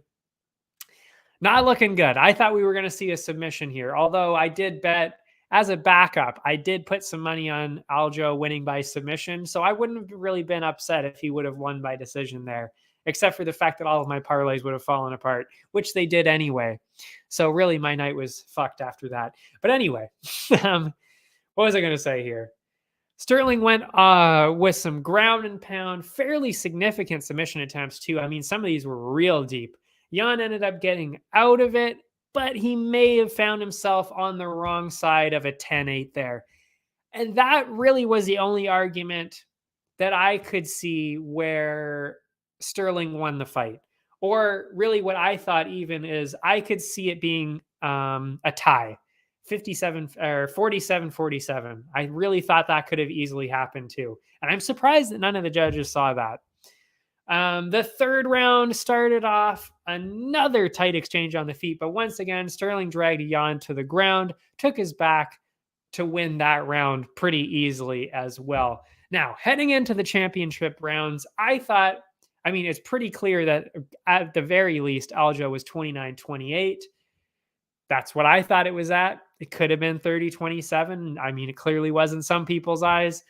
not looking good. I thought we were going to see a submission here, although I did bet as a backup. I did put some money on Aljo winning by submission, so I wouldn't have really been upset if he would have won by decision there, except for the fact that all of my parlays would have fallen apart, which they did anyway. So really, my night was fucked after that. But anyway, what was I going to say here? Sterling went with some ground and pound, fairly significant submission attempts too. I mean, some of these were real deep. Yan ended up getting out of it, but he may have found himself on the wrong side of a 10-8 there. And that really was the only argument that I could see where Sterling won the fight. Or really what I thought even is I could see it being a tie, 47-47. I really thought that could have easily happened too. And I'm surprised that none of the judges saw that. The third round started off another tight exchange on the feet, but once again, Sterling dragged Yan to the ground, took his back to win that round pretty easily as well. Now, heading into the championship rounds, it's pretty clear that at the very least, Aljo was 29-28. That's what I thought it was at. It could have been 30-27. I mean, it clearly was in some people's eyes.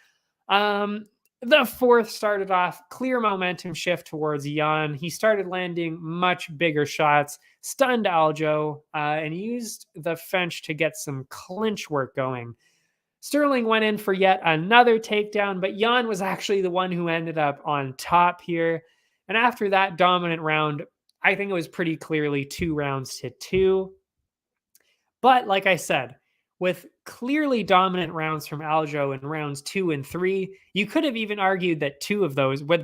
Um, the fourth started off clear momentum shift towards Jan. He started landing much bigger shots, stunned Aljo, and used the French to get some clinch work going. Sterling went in for yet another takedown, but Jan was actually the one who ended up on top here. And after that dominant round, I think it was pretty clearly 2-2. But like I said, with clearly dominant rounds from Aljo in rounds 2 and 3, you could have even argued that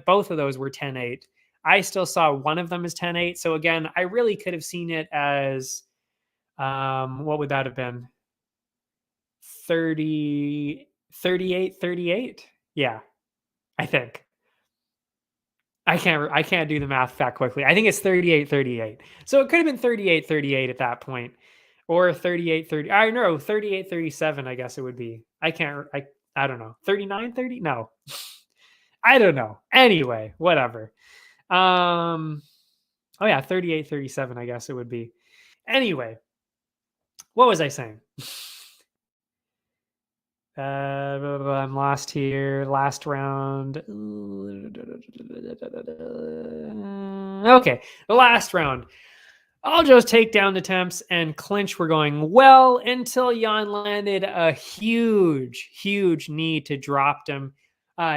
both of those were 10-8. I still saw one of them as 10-8. So again, I really could have seen it as, what would that have been? 38-38. Yeah, I think. I can't do the math that quickly. I think it's 38-38. So it could have been 38-38 at that point. Or 38-30. I know 38-37, I guess it would be. I don't know. 39-30? No. I don't know. Anyway, whatever. Oh yeah, 38-37, I guess it would be. Anyway, what was I saying? I'm lost here. Last round. Okay, the last round. Aljo's takedown attempts and clinch were going well until Jan landed a huge, huge knee to drop him.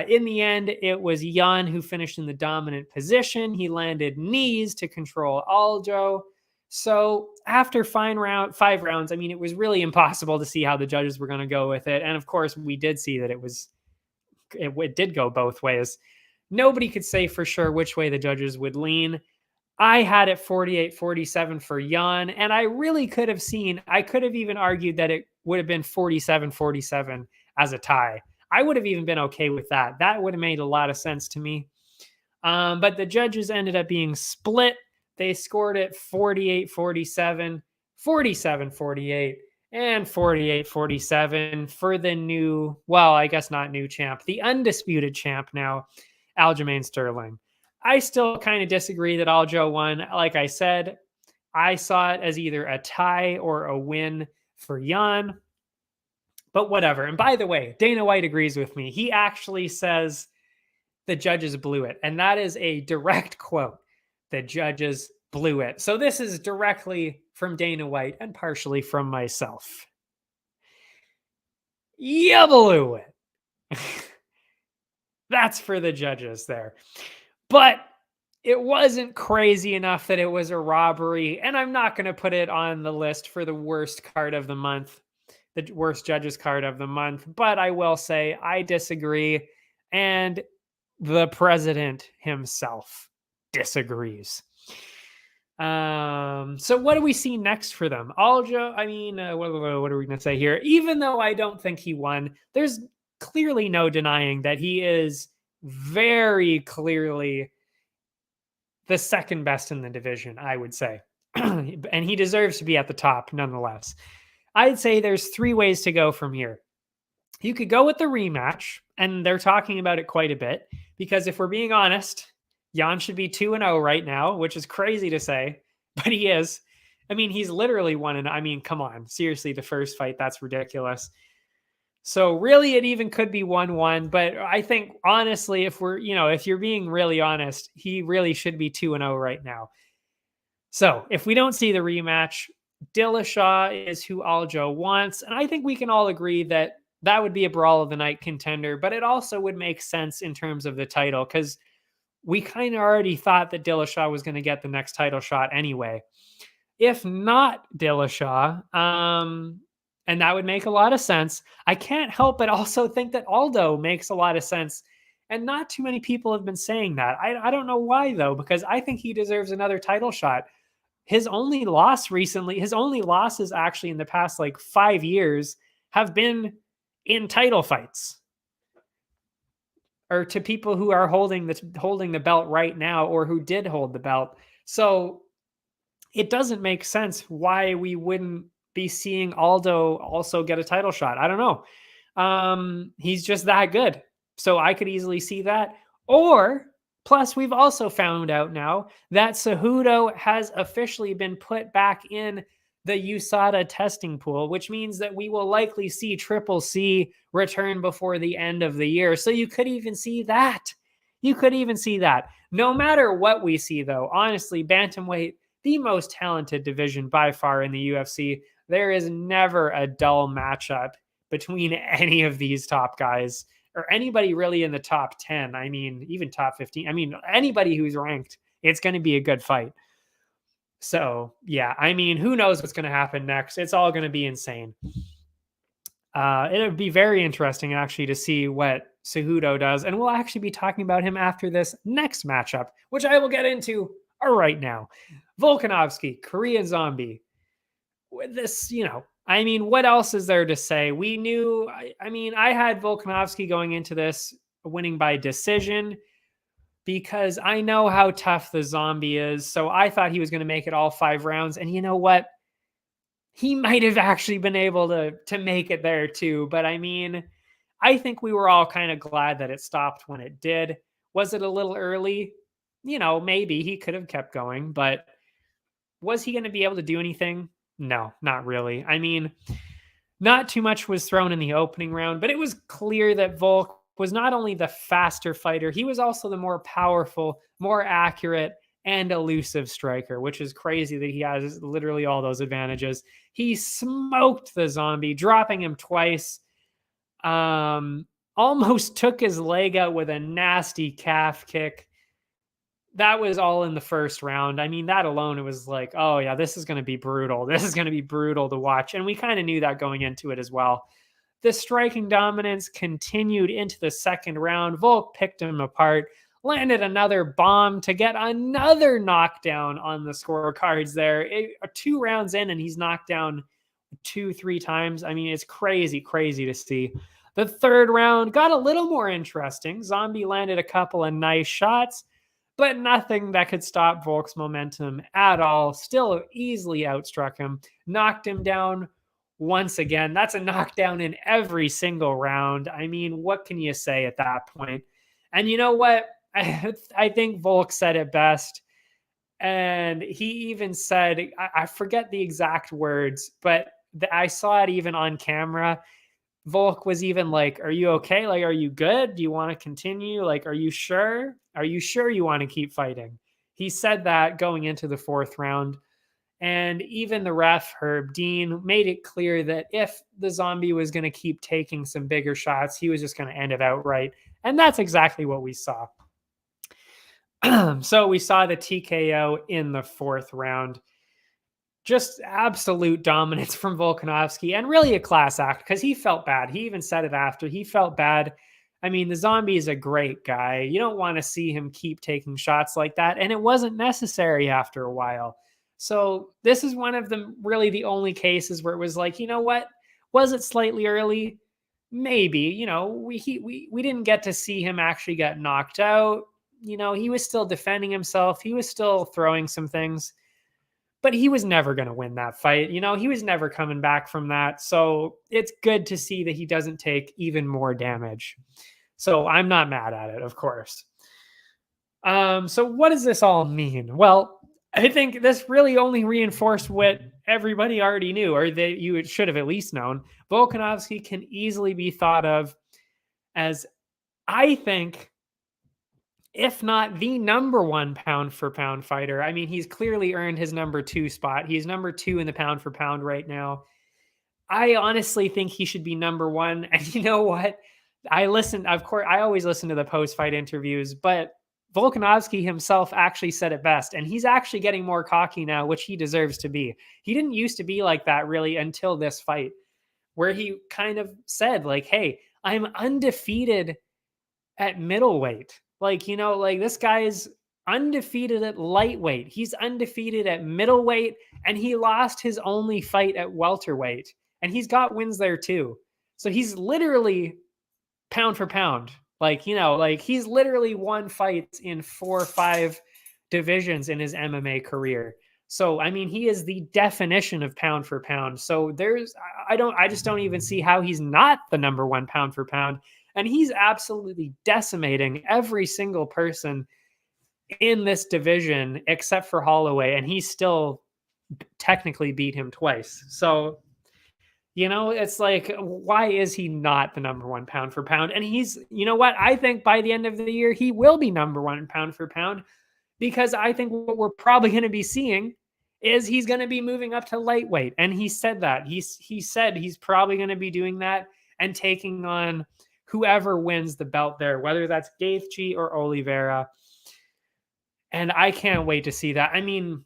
In the end, it was Jan who finished in the dominant position. He landed knees to control Aljo. So after 5 rounds, I mean, it was really impossible to see how the judges were going to go with it. And of course, we did see that it did go both ways. Nobody could say for sure which way the judges would lean. I had it 48-47 for Jan, and I could have even argued that it would have been 47-47 as a tie. I would have even been okay with that. That would have made a lot of sense to me. But the judges ended up being split. They scored it 48-47, 47-48, and 48-47 for the new, well, I guess not new champ, the undisputed champ now, Aljamain Sterling. I still kind of disagree that Aljo won. Like I said, I saw it as either a tie or a win for Jan. But whatever. And by the way, Dana White agrees with me. He actually says the judges blew it. And that is a direct quote. The judges blew it. So this is directly from Dana White and partially from myself. You blew it. That's for the judges there. But it wasn't crazy enough that it was a robbery. And I'm not going to put it on the list for the worst card of the month, the worst judges card of the month. But I will say I disagree. And the president himself disagrees. So what do we see next for them? Aljo, I mean, what are we going to say here? Even though I don't think he won, there's clearly no denying that he is very clearly the second best in the division, I would say. And he deserves to be at the top nonetheless. I'd say there's 3 ways to go from here. You could go with the rematch, and they're talking about it quite a bit, because if we're being honest, Jan should be 2-0 right now, which is crazy to say, but he is. I mean, he's literally 1-0. I mean, come on. Seriously, the first fight, that's ridiculous. So really, it even could be 1-1. But I think, honestly, if you're being really honest, he really should be 2-0 right now. So if we don't see the rematch, Dillashaw is who Aljo wants. And I think we can all agree that that would be a brawl of the night contender, but it also would make sense in terms of the title, because we kind of already thought that Dillashaw was going to get the next title shot anyway. If not Dillashaw, and that would make a lot of sense, I can't help but also think that Aldo makes a lot of sense. And not too many people have been saying that. I don't know why, though, because I think he deserves another title shot. His only losses actually in the past 5 years have been in title fights, or to people who are holding the belt right now, or who did hold the belt. So it doesn't make sense why we wouldn't be seeing Aldo also get a title shot. I don't know. He's just that good. So I could easily see that. Or plus, we've also found out now that Cejudo has officially been put back in the USADA testing pool, which means that we will likely see Triple C return before the end of the year. So you could even see that. You could even see that. No matter what we see, though, honestly, Bantamweight, the most talented division by far in the UFC. There is never a dull matchup between any of these top guys or anybody really in the top 10. I mean, even top 15. I mean, anybody who's ranked, it's going to be a good fight. So, yeah, I mean, who knows what's going to happen next? It's all going to be insane. It would be very interesting, actually, to see what Cejudo does. And we'll actually be talking about him after this next matchup, which I will get into right now. Volkanovski, Korean Zombie. With this, I mean, what else is there to say? We knew, I mean, I had Volkanovski going into this winning by decision because I know how tough the Zombie is. So I thought he was going to make it all 5 rounds. And you know what? He might have actually been able to make it there too. But I mean, I think we were all kind of glad that it stopped when it did. Was it a little early? Maybe he could have kept going, but was he going to be able to do anything? No, not really. I mean, not too much was thrown in the opening round, but it was clear that Volk was not only the faster fighter, he was also the more powerful, more accurate, and elusive striker, which is crazy that he has literally all those advantages. He smoked the Zombie, dropping him twice. Almost took his leg out with a nasty calf kick. That was all in the first round. I mean, that alone, it was like, oh yeah, this is going to be brutal. This is going to be brutal to watch. And we kind of knew that going into it as well. The striking dominance continued into the second round. Volk picked him apart, landed another bomb to get another knockdown on the scorecards there. 2 rounds in and he's knocked down 2-3 times. I mean, it's crazy to see. The third round got a little more interesting. Zombie landed a couple of nice shots, but nothing that could stop Volk's momentum at all. Still easily outstruck him, knocked him down once again. That's a knockdown in every single round. I mean, what can you say at that point? And you know what? I think Volk said it best. And he even said, I forget the exact words, but I saw it even on camera. Volk was even like, are you okay? Like, are you good? Do you want to continue? Like, are you sure? Are you sure you want to keep fighting? He said that going into the 4th round. And even the ref, Herb Dean, made it clear that if the Zombie was going to keep taking some bigger shots, he was just going to end it outright. And that's exactly what we saw. So we saw the TKO in the 4th round. Just absolute dominance from Volkanovski, and really a class act because he felt bad. He even said it after. He felt bad. I mean, the Zombie is a great guy. You don't want to see him keep taking shots like that, and it wasn't necessary after a while. So this is one of the really the only cases where it was like, you know what? Was it slightly early? Maybe. We didn't get to see him actually get knocked out. He was still defending himself. He was still throwing some things. But he was never going to win that fight. He was never coming back from that. So it's good to see that he doesn't take even more damage. So I'm not mad at it, of course. So what does this all mean? Well, I think this really only reinforced what everybody already knew, or that you should have at least known. Volkanovski can easily be thought of as, I think, if not the number 1 pound for pound fighter. I mean, he's clearly earned his number 2 spot. He's number 2 in the pound for pound right now. I honestly think he should be number 1. And you know what? Of course, I always listen to the post-fight interviews, but Volkanovski himself actually said it best. And he's actually getting more cocky now, which he deserves to be. He didn't used to be like that really until this fight, where he kind of said like, hey, I'm undefeated at middleweight. Like, this guy is undefeated at lightweight. He's undefeated at middleweight, and he lost his only fight at welterweight. And he's got wins there too. So he's literally pound for pound. He's literally won fights in 4 or 5 divisions in his MMA career. So, I mean, he is the definition of pound for pound. So I just don't even see how he's not the number 1 pound for pound. And he's absolutely decimating every single person in this division except for Holloway. And he's still technically beat him twice. So, it's like, why is he not the number one pound for pound? And he's, you know what? I think by the end of the year, he will be number one pound for pound, because I think what we're probably going to be seeing is he's going to be moving up to lightweight. And he said that. He said he's probably going to be doing that and taking on whoever wins the belt there, whether that's Gaethje or Oliveira. And I can't wait to see that. I mean,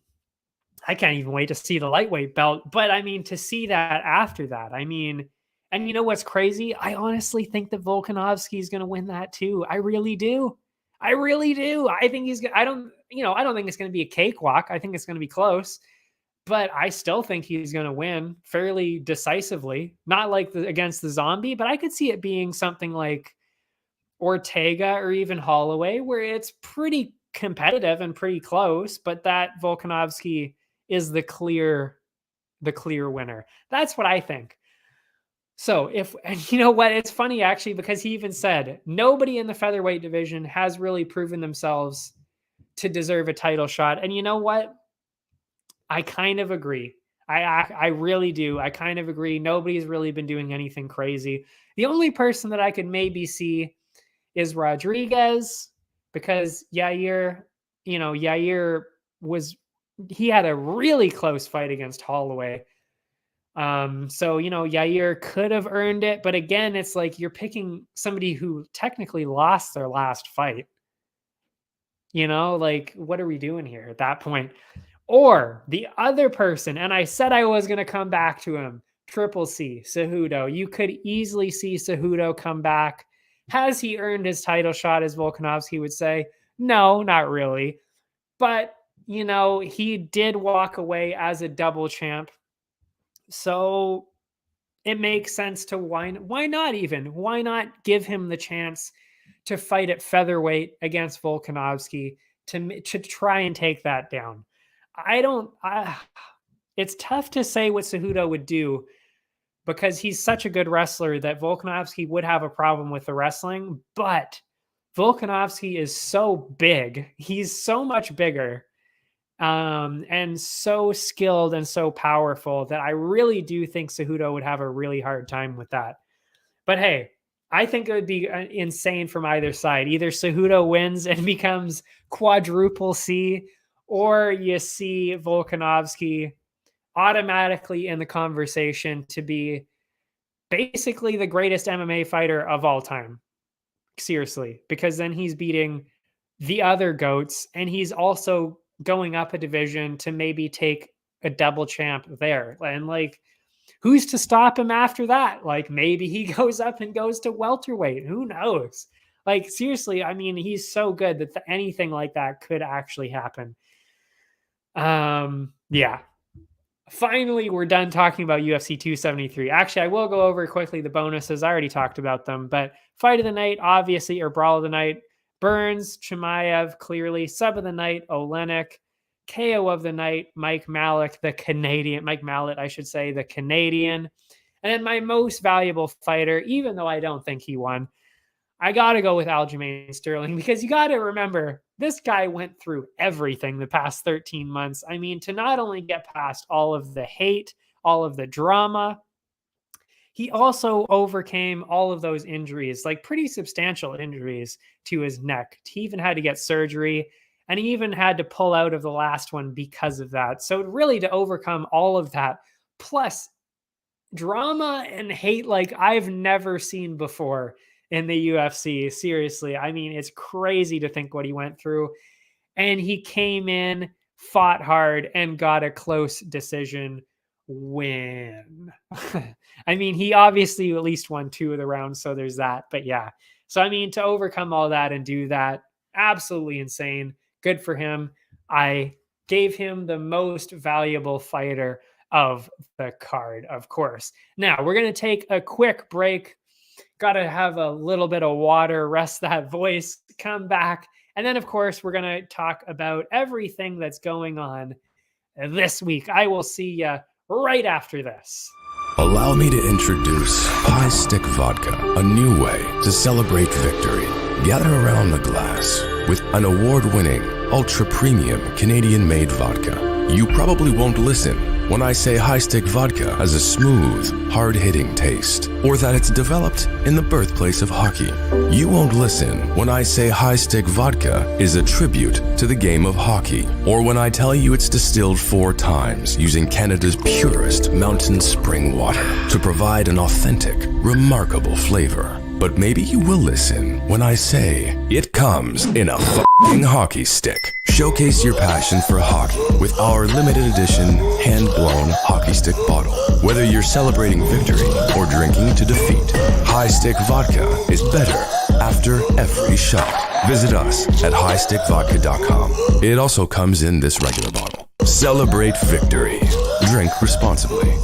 I can't even wait to see the lightweight belt, but I mean, to see that after that, I mean, and you know what's crazy? I honestly think that Volkanovski is going to win that too. I really do. I really do. I think I don't think it's going to be a cakewalk. I think it's going to be close, but I still think he's going to win fairly decisively. Not like against the Zombie, but I could see it being something like Ortega or even Holloway, where it's pretty competitive and pretty close, but that Volkanovski is the clear winner. That's what I think. So and you know what? It's funny actually, because he even said nobody in the featherweight division has really proven themselves to deserve a title shot. And you know what? I kind of agree. I really do. I kind of agree. Nobody's really been doing anything crazy. The only person that I could maybe see is Rodriguez, because Yair he had a really close fight against Holloway. So, Yair could have earned it, but again, it's like you're picking somebody who technically lost their last fight. Like, what are we doing here at that point? Or the other person, and I said I was going to come back to him, Triple C, Cejudo. You could easily see Cejudo come back. Has he earned his title shot, as Volkanovski would say? No, not really. But, he did walk away as a double champ. So it makes sense to why not give him the chance to fight at featherweight against Volkanovski to try and take that down. It's tough to say what Cejudo would do, because he's such a good wrestler that Volkanovski would have a problem with the wrestling, but Volkanovski is so big. He's so much bigger. And so skilled and so powerful that I really do think Cejudo would have a really hard time with that. But hey, I think it would be insane from either side. Either Cejudo wins and becomes quadruple C, or you see Volkanovski automatically in the conversation to be basically the greatest MMA fighter of all time. Seriously, because then he's beating the other GOATs, and he's also going up a division to maybe take a double champ there. And like, who's to stop him after that? Like, maybe he goes up and goes to welterweight. Who knows? Like, seriously, I mean, he's so good that anything like that could actually happen. Yeah. Finally, we're done talking about UFC 273. Actually, I will go over quickly the bonuses. I already talked about them, but fight of the night, obviously, or brawl of the night, Burns, Chimaev, clearly. Sub of the night, Oleinik. KO of the night, Mike Malott, the Canadian. Mike Malott, I should say, the Canadian. And then my most valuable fighter, even though I don't think he won, I got to go with Aljamain Sterling, because you got to remember, this guy went through everything the past 13 months. I mean, to not only get past all of the hate, all of the drama, he also overcame all of those injuries, like pretty substantial injuries to his neck. He even had to get surgery, and he even had to pull out of the last one because of that. So really, to overcome all of that, plus drama and hate like I've never seen before in the UFC. Seriously, I mean, it's crazy to think what he went through. And he came in, fought hard, and got a close decision win. I mean, he obviously at least won 2 of the rounds, so there's that. But yeah, so I mean, to overcome all that and do that, absolutely insane. Good for him. I gave him the most valuable fighter of the card, of course. Now we're going to take a quick break. Got to have a little bit of water, rest that voice, come back. And then, of course, we're going to talk about everything that's going on this week. I will see you right after this. Allow me to introduce Pie Stick Vodka, a new way to celebrate victory. Gather around the glass with an award-winning, ultra-premium Canadian-made vodka. You probably won't listen when I say High Stick Vodka has a smooth, hard-hitting taste, or that it's developed in the birthplace of hockey. You won't listen when I say High Stick Vodka is a tribute to the game of hockey, or when I tell you it's distilled 4 times using Canada's purest mountain spring water to provide an authentic, remarkable flavor. But maybe you will listen when I say it comes in a f***ing hockey stick. Showcase your passion for hockey with our limited edition hand-blown hockey stick bottle. Whether you're celebrating victory or drinking to defeat, High Stick Vodka is better after every shot. Visit us at highstickvodka.com. It also comes in this regular bottle. Celebrate victory. Drink responsibly.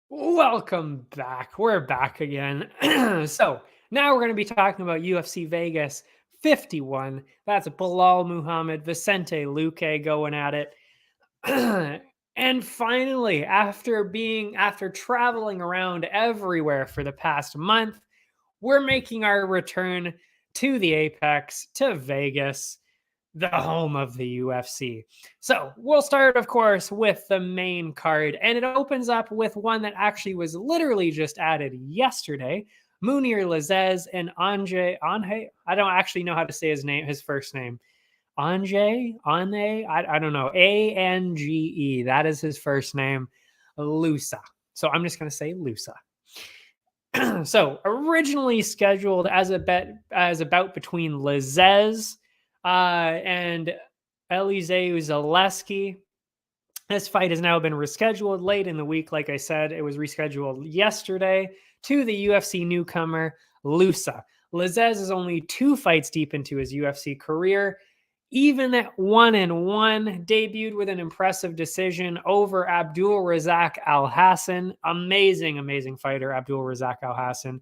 Welcome back. We're back again. So now we're going to be talking about UFC Vegas 51. That's Bilal Muhammad, Vicente Luque going at it. And finally, after traveling around everywhere for the past month, we're making our return to the Apex, to Vegas, the home of the UFC. So we'll start, of course, with the main card, and it opens up with one that actually was literally just added yesterday. Mounir Lazzez and Ange. I don't actually know how to say his first name. Ange? I don't know. Ange. That is his first name. Lusa. So I'm just going to say Lusa. So originally scheduled as a bout between Lazzez and Eliseu Zaleski. This fight has now been rescheduled late in the week. Like I said, it was rescheduled yesterday to the UFC newcomer, Lusa. Lazzez is only 2 fights deep into his UFC career. Even at 1-1, debuted with an impressive decision over Abdul Razak Al Hassan. Amazing fighter, Abdul Razak Al Hassan.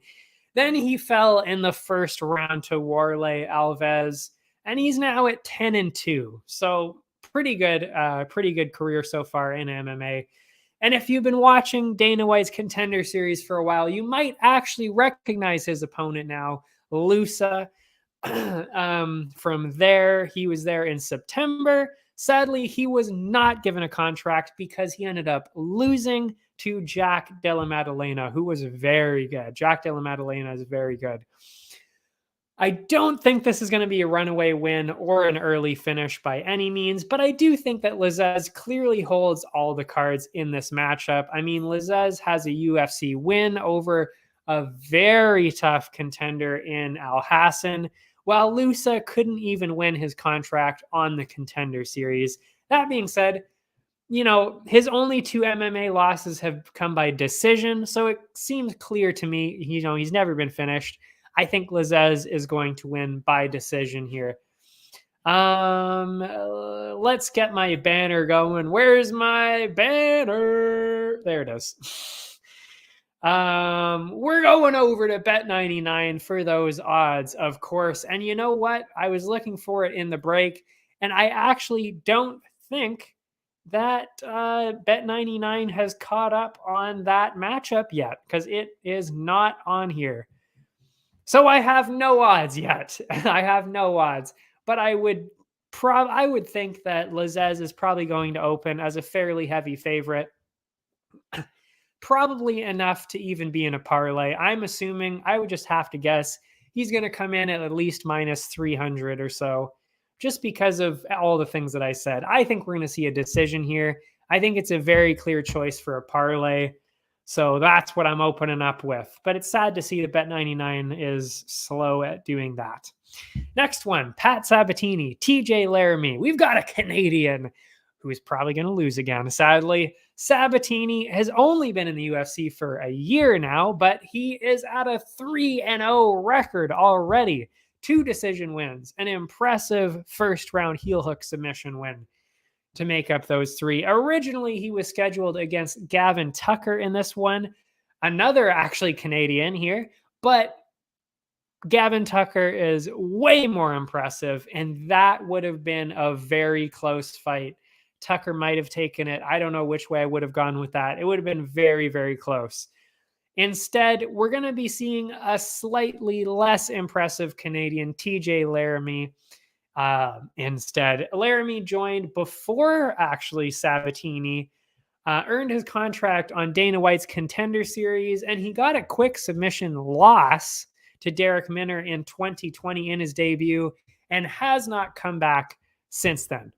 Then he fell in the first round to Warley Alves, and he's now at 10-2. So pretty good career so far in MMA. And if you've been watching Dana White's Contender Series for a while, you might actually recognize his opponent now, Lusa. From there, he was there in September. Sadly, he was not given a contract because he ended up losing to Jack Della Maddalena, who was very good. Jack Della Maddalena is very good. I don't think this is going to be a runaway win or an early finish by any means, but I do think that Lazzez clearly holds all the cards in this matchup. I mean, Lazzez has a UFC win over a very tough contender in Al Hassan, while Lusa couldn't even win his contract on the Contender Series. That being said, his only 2 MMA losses have come by decision, so it seems clear to me, he's never been finished. I think Lazzez is going to win by decision here. Let's get my banner going. Where's my banner? There it is. We're going over to Bet99 for those odds, of course. And you know what? I was looking for it in the break, and I actually don't think that Bet99 has caught up on that matchup yet, because it is not on here. So I have no odds yet. I have no odds, but I would think that Lazzez is probably going to open as a fairly heavy favorite. Probably enough to even be in a parlay. I'm assuming, I would just have to guess, he's going to come in at least minus 300 or so, just because of all the things that I said. I think we're going to see a decision here. I think it's a very clear choice for a parlay. So that's what I'm opening up with. But it's sad to see that Bet99 is slow at doing that. Next one, Pat Sabatini, TJ Laramie. We've got a Canadian who is probably going to lose again, sadly. Sabatini has only been in the UFC for a year now, but he is at a 3-0 record already. 2 decision wins, an impressive first-round heel hook submission win to make up those 3. Originally, he was scheduled against Gavin Tucker in this one. Another actually Canadian here, but Gavin Tucker is way more impressive, and that would have been a very close fight. Tucker might have taken it. I don't know which way I would have gone with that. It would have been very, very close. Instead, we're going to be seeing a slightly less impressive Canadian, TJ Laramie. Instead, Laramie joined before actually Sabatini, earned his contract on Dana White's Contender Series, and he got a quick submission loss to Derek Minner in 2020 in his debut, and has not come back since then.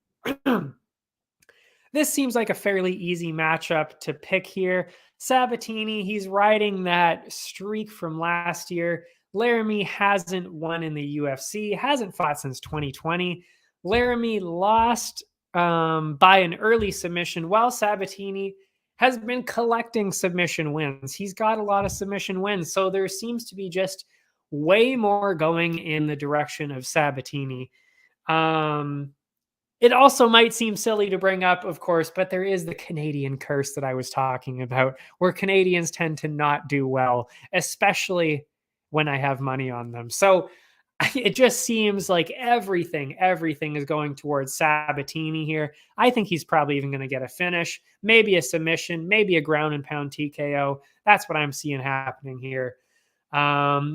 This seems like a fairly easy matchup to pick here. Sabatini, he's riding that streak from last year. Laramie hasn't won in the UFC, hasn't fought since 2020. Laramie lost by an early submission, while Sabatini has been collecting submission wins. He's got a lot of submission wins, so there seems to be just way more going in the direction of Sabatini. It also might seem silly to bring up, of course, but there is the Canadian curse that I was talking about, where Canadians tend to not do well, especially when I have money on them. So it just seems like everything is going towards Sabatini here. I think he's probably even going to get a finish, maybe a submission, maybe a ground and pound TKO. That's what I'm seeing happening here. Bring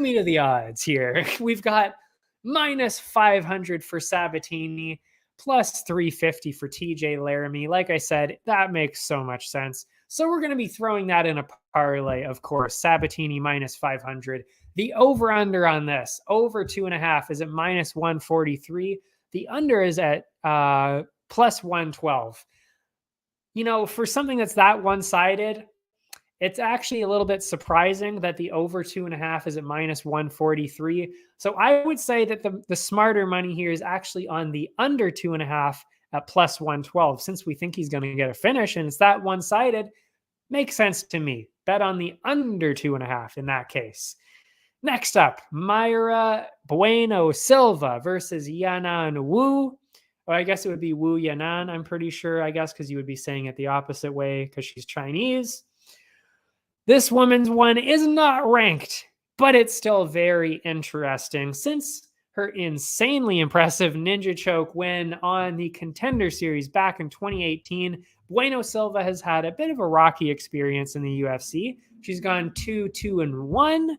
me to the odds here. We've got -500 for Sabatini, +350 for TJ Laramie. Like I said, that makes so much sense. So we're going to be throwing that in a parlay, of course. Sabatini -500. The over-under on this, over 2.5, is at -143. The under is at +112. You know, for something that's that one-sided, it's actually a little bit surprising that the over 2.5 is at -143. So I would say that the smarter money here is actually on the under 2.5 at +112. Since we think he's going to get a finish and it's that one-sided, makes sense to me. Bet on the under 2.5 in that case. Next up, Mayra Bueno Silva versus Yanan Wu. Or I guess it would be Wu Yanan, I'm pretty sure, I guess, because you would be saying it the opposite way because she's Chinese. This woman's one is not ranked, but it's still very interesting since her insanely impressive ninja choke win on the Contender Series back in 2018. Bueno Silva has had a bit of a rocky experience in the UFC. She's gone 2-2-1,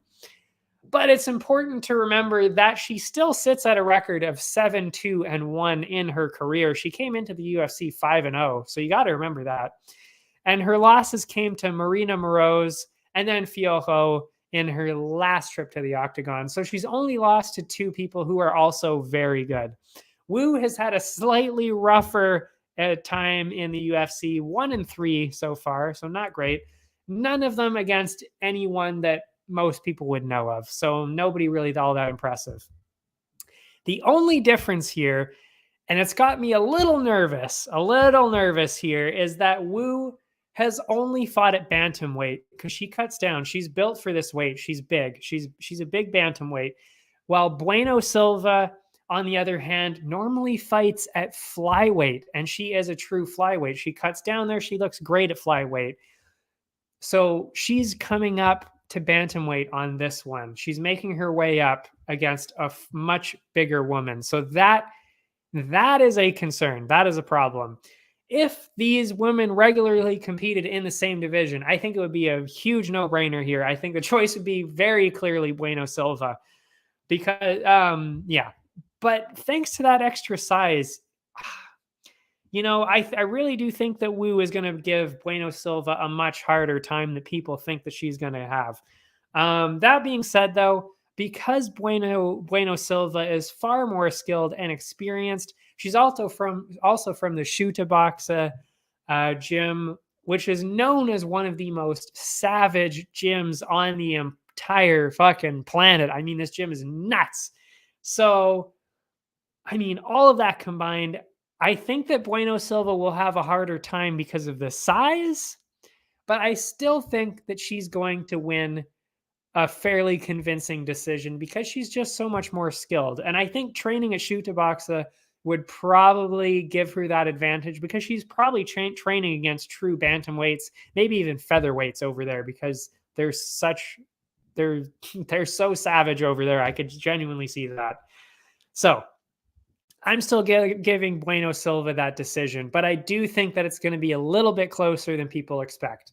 but it's important to remember that she still sits at a record of 7-2-1 in her career. She came into the UFC 5-0, so you got to remember that. And her losses came to Marina Moroz and then Fiojo in her last trip to the octagon. So she's only lost to two people who are also very good. Wu has had a slightly rougher time in the UFC, 1-3 so far, so not great. None of them against anyone that most people would know of. So nobody really all that impressive. The only difference here, and it's got me a little nervous here, is that Wu has only fought at bantamweight because she cuts down. She's built for this weight. She's big. She's a big bantamweight. While Bueno Silva, on the other hand, normally fights at flyweight, and she is a true flyweight. She cuts down there. She looks great at flyweight. So she's coming up to bantamweight on this one. She's making her way up against a much bigger woman. So that is a concern. That is a problem. If these women regularly competed in the same division, I think it would be a huge no-brainer here. I think the choice would be very clearly Bueno Silva because, yeah. But thanks to that extra size, you know, I really do think that Wu is going to give Bueno Silva a much harder time than people think that she's going to have. That being said, though, because Bueno Silva is far more skilled and experienced, she's also from the Shootaboxa gym, which is known as one of the most savage gyms on the entire fucking planet. I mean, this gym is nuts. So, I mean, all of that combined, I think that Bueno Silva will have a harder time because of the size, but I still think that she's going to win a fairly convincing decision because she's just so much more skilled. And I think training at Shootaboxa would probably give her that advantage because she's probably training against true bantamweights, maybe even featherweights over there because they're so savage over there. I could genuinely see that. So I'm still giving Bueno Silva that decision, but I do think that it's going to be a little bit closer than people expect.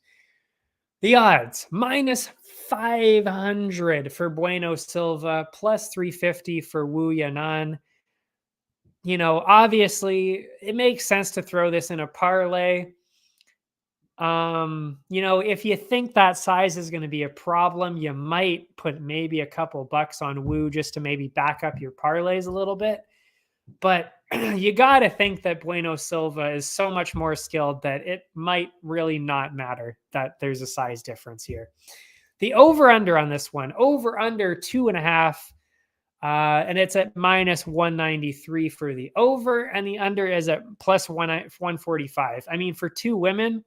The odds minus 500 for Bueno Silva, plus 350 for Wu Yanan. You know, obviously, it makes sense to throw this in a parlay. You know, if you think that size is going to be a problem, you might put maybe a couple bucks on Wu just to maybe back up your parlays a little bit. But you got to think that Bueno Silva is so much more skilled that it might really not matter that there's a size difference here. The over-under on this one, over-under 2.5, and it's at minus 193 for the over, and the under is at plus 145. I mean, for two women,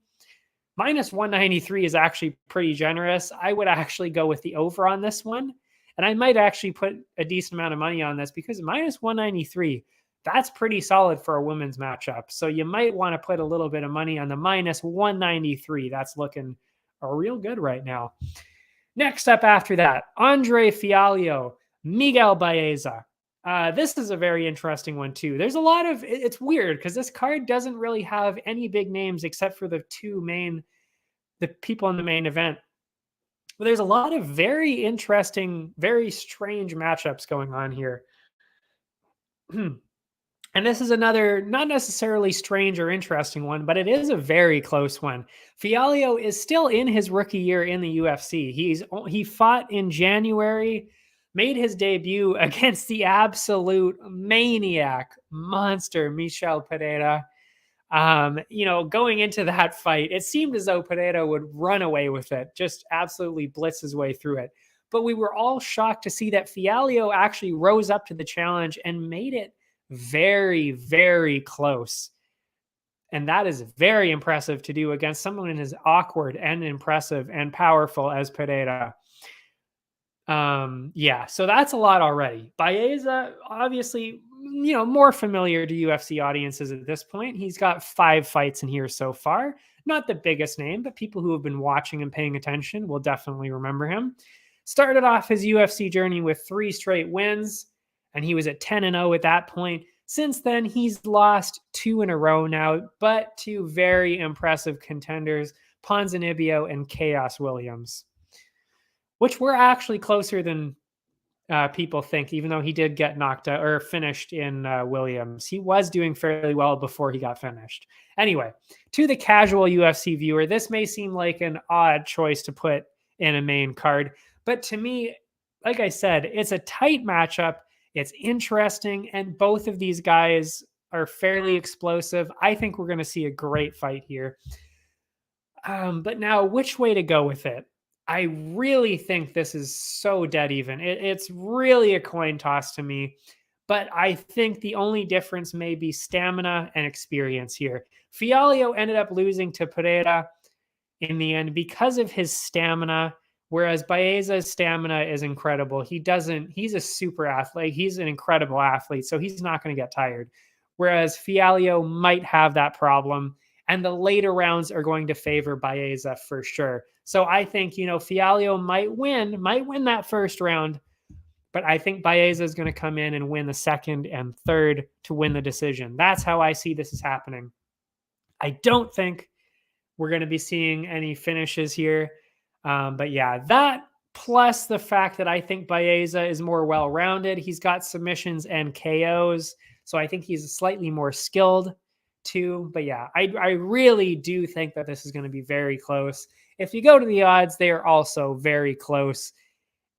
minus 193 is actually pretty generous. I would actually go with the over on this one. And I might actually put a decent amount of money on this because minus 193, that's pretty solid for a women's matchup. So you might want to put a little bit of money on the minus 193. That's looking real good right now. Next up after that, Andre Fialho, Miguel Baeza. This is a very interesting one too. There's a lot of, it's weird because this card doesn't really have any big names except for the people in the main event. But there's a lot of very interesting, very strange matchups going on here. And this is another, not necessarily strange or interesting one, but it is a very close one. Fialho is still in his rookie year in the UFC. He fought in January, made his debut against the absolute maniac monster, Michel Pereira. You know, going into that fight, it seemed as though Pereira would run away with it, just absolutely blitz his way through it. But we were all shocked to see that Fialho actually rose up to the challenge and made it very, very close. And that is very impressive to do against someone as awkward and impressive and powerful as Pereira. Yeah, so that's a lot already. Baeza, obviously, you know, more familiar to UFC audiences at this point. He's got 5 fights in here so far. Not the biggest name, but people who have been watching and paying attention will definitely remember him. Started off his UFC journey with 3 straight wins, and he was at 10-0 at that point. Since then, he's lost 2 in a row now, but to very impressive contenders, Ponzinibbio and Chaos Williams, which were actually closer than people think, even though he did get knocked out or finished in Williams. He was doing fairly well before he got finished. Anyway, to the casual UFC viewer, this may seem like an odd choice to put in a main card, but to me, like I said, it's a tight matchup. It's interesting, and both of these guys are fairly explosive. I think we're going to see a great fight here. But now, which way to go with it? I really think this is so dead even. It's really a coin toss to me, but I think the only difference may be stamina and experience here. Fialho ended up losing to Pereira in the end because of his stamina, whereas Baeza's stamina is incredible. He's a super athlete. He's an incredible athlete, so he's not going to get tired. Whereas Fialho might have that problem, and the later rounds are going to favor Baeza for sure. So I think, you know, Fialho might win that first round, but I think Baeza is going to come in and win the second and third to win the decision. That's how I see this is happening. I don't think we're going to be seeing any finishes here. But yeah, that plus the fact that I think Baeza is more well-rounded. He's got submissions and KOs, so I think he's slightly more skilled too. But yeah, I really do think that this is going to be very close. If you go to the odds, they are also very close.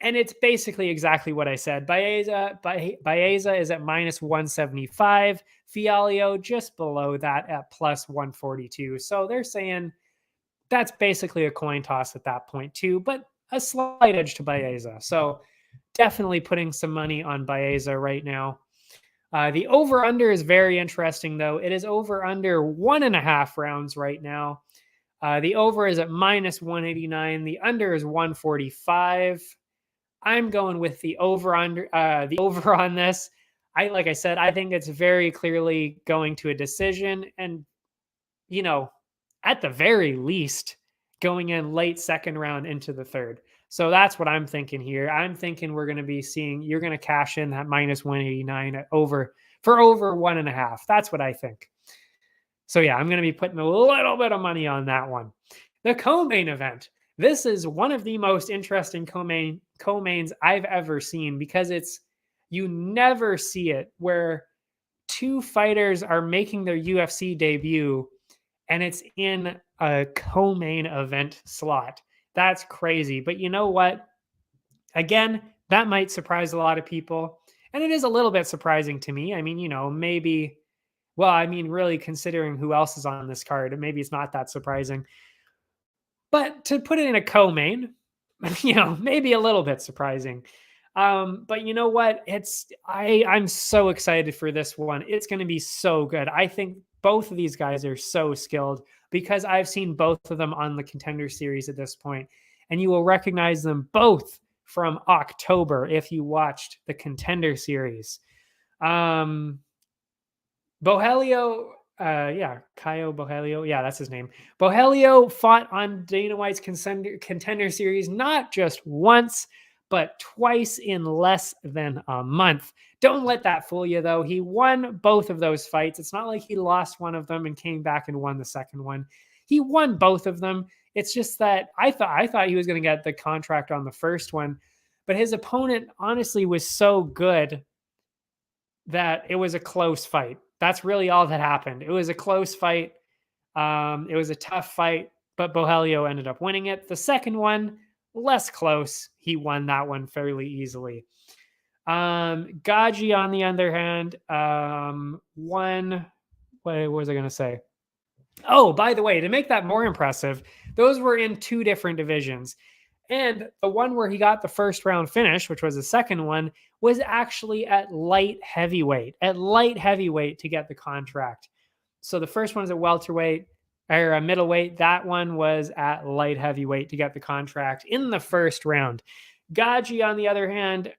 And it's basically exactly what I said. Baeza is at minus 175. Fialho just below that at plus 142. So they're saying that's basically a coin toss at that point too, but a slight edge to Baeza. So definitely putting some money on Baeza right now. The over-under is very interesting, though. It is over-under 1.5 rounds right now. The over is at minus 189. The under is 145. I'm going with the over on this. Like I said, I think it's very clearly going to a decision, and you know, at the very least, going in late second round into the third. So that's what I'm thinking here. I'm thinking we're going to be seeing, you're going to cash in that minus 189 at over 1.5. That's what I think. So yeah, I'm going to be putting a little bit of money on that one. The co-main event, This is one of the most interesting co-mains I've ever seen, because you never see it where two fighters are making their UFC debut and it's in a co-main event slot. That's crazy. But you know what? Again, that might surprise a lot of people. And it is a little bit surprising to me. I mean, maybe, well, I mean, really considering who else is on this card, maybe it's not that surprising. But to put it in a co-main, maybe a little bit surprising. But you know what? I'm so excited for this one. It's going to be so good. I think both of these guys are so skilled because I've seen both of them on the Contender Series at this point, and you will recognize them both from October if you watched the Contender Series. Bohelio, Caio Bohelio. Yeah, that's his name. Bohelio fought on Dana White's Contender Series not just once, but twice in less than a month. Don't let that fool you, though. He won both of those fights. It's not like he lost one of them and came back and won the second one. He won both of them. It's just that I thought he was going to get the contract on the first one, but his opponent honestly was so good that it was a close fight. That's really all that happened. It was a close fight. It was a tough fight, but Bohelio ended up winning it. The second one, less close. He won that one fairly easily. Gaji, on the other hand, won. What was I going to say? Oh, by the way, to make that more impressive, those were in two different divisions. And the one where he got the first round finish, which was the second one, was actually at light heavyweight to get the contract. So the first one was at welterweight or middleweight. That one was at light heavyweight to get the contract in the first round. Gaji, on the other hand,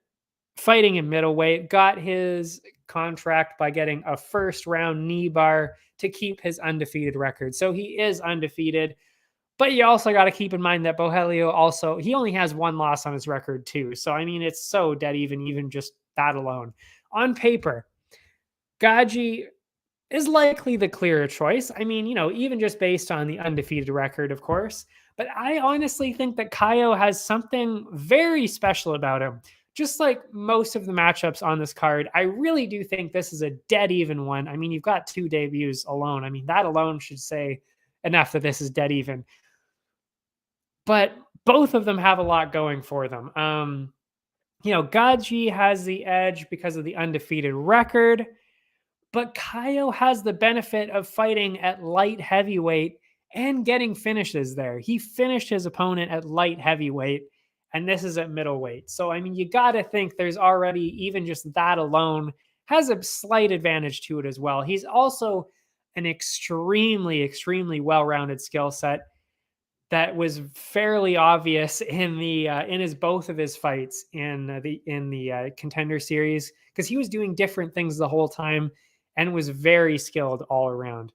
fighting in middleweight, got his contract by getting a first round knee bar to keep his undefeated record. So he is undefeated. But you also got to keep in mind that Bohelio he only has one loss on his record too. So, I mean, it's so dead even just that alone. On paper, Gaji is likely the clearer choice. I mean, even just based on the undefeated record, of course. But I honestly think that Caio has something very special about him. Just like most of the matchups on this card, I really do think this is a dead even one. I mean, you've got two debuts alone. I mean, that alone should say enough that this is dead even. But both of them have a lot going for them. Gaji has the edge because of the undefeated record, but Caio has the benefit of fighting at light heavyweight and getting finishes there. He finished his opponent at light heavyweight, and this is at middleweight. So, I mean, you got to think there's already, even just that alone, has a slight advantage to it as well. He's also an extremely, extremely well-rounded skill set that was fairly obvious in both of his fights in the Contender Series, because he was doing different things the whole time and was very skilled all around.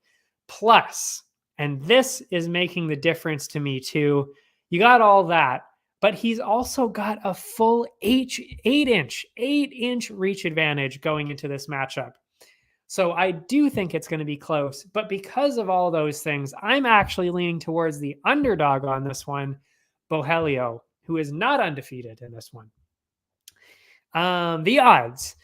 Plus, and this is making the difference to me too, you got all that, but he's also got a full 8-inch reach advantage going into this matchup. So I do think it's going to be close, but because of all those things, I'm actually leaning towards the underdog on this one, Bohelio, who is not undefeated in this one. The odds,